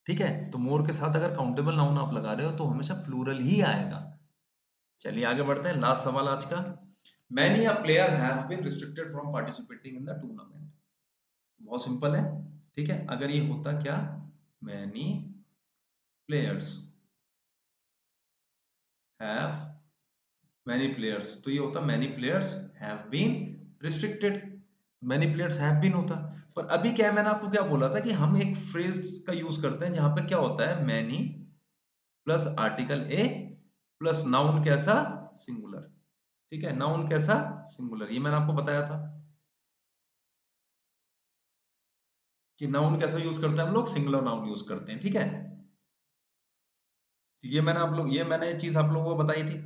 Speaker 2: ठीक है, तो मोर के साथ अगर काउंटेबल नाउन आप लगा रहे हो तो हमेशा प्लूरल ही आएगा। चलिए आगे बढ़ते हैं, लास्ट सवाल आज का। Many a player have been restricted from participating in the tournament. बहुत सिंपल है, ठीक है। अगर ये होता क्या, many players have, many players, तो ये होता many players have been restricted. Many players have been होता। पर अभी क्या है, मैंने आपको क्या बोला था कि हम एक फ्रेज का यूज करते हैं जहां पे क्या होता है, many plus article a plus noun कैसा, सिंगुलर। ठीक है, नाउन कैसा, सिंगुलर, ये मैंने आपको बताया था कि नाउन कैसा यूज करते हैं हम लोग, सिंगुलर नाउन यूज करते हैं। ठीक है, तो ये मैंने चीज आप लोगों को बताई थी।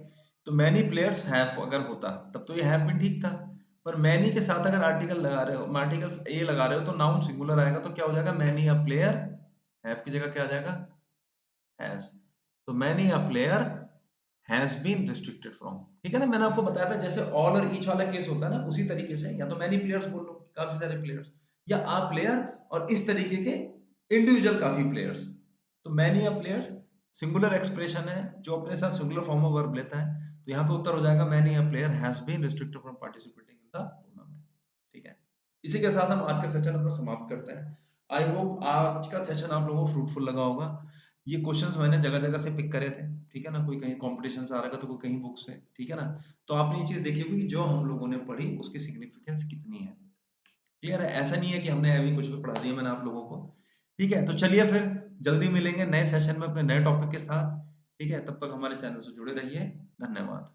Speaker 2: तो मैनी प्लेयर्स हैव अगर होता तब तो ये हैव भी ठीक था। पर मैनी के साथ अगर आर्टिकल लगा रहे हो, आर्टिकल ए लगा रहे हो, तो नाउन सिंगुलर आएगा, तो क्या हो जाएगा, मैनी अ प्लेयर, हैव की जगह क्या आ जाएगा, हैज। तो many a player has been restricted from. ठीक है ना, मैंने आपको बताया था जैसे ऑल और ईच वाला केस होता है ना, उसी तरीके से या तो मैनी प्लेयर्स बोल लो, काफी सारे प्लेयर्स, या आ प्लेयर, और इस तरीके के इंडिविजुअल काफी प्लेयर्स। तो many a player singular expression है जो अपने साथ सिंगुलर फॉर्म ऑफ वर्ब लेता है, तो यहाँ पे उत्तर हो जाएगा many a player has been restricted from participating in the tournament. ठीक है, इसी के साथ हम आज का सेशन अपना समाप्त करते हैं। आई होप आज का सेशन आप लोगों को फ्रूटफुल लगा होगा। ये क्वेश्चंस मैंने जगह जगह से पिक करे थे, ठीक है ना, कोई कहीं कॉम्पिटिशन से आ रहा था तो कोई कहीं बुक से, ठीक है ना। तो आपने ये चीज देखी होगी कि जो हम लोगों ने पढ़ी उसकी सिग्निफिकेंस कितनी है। क्लियर है, ऐसा नहीं है कि हमने अभी कुछ भी पढ़ा दिया मैंने आप लोगों को। ठीक है, तो चलिए फिर जल्दी मिलेंगे नए सेशन में अपने नए टॉपिक के साथ। ठीक है, तब तक हमारे चैनल से जुड़े रहिए। धन्यवाद।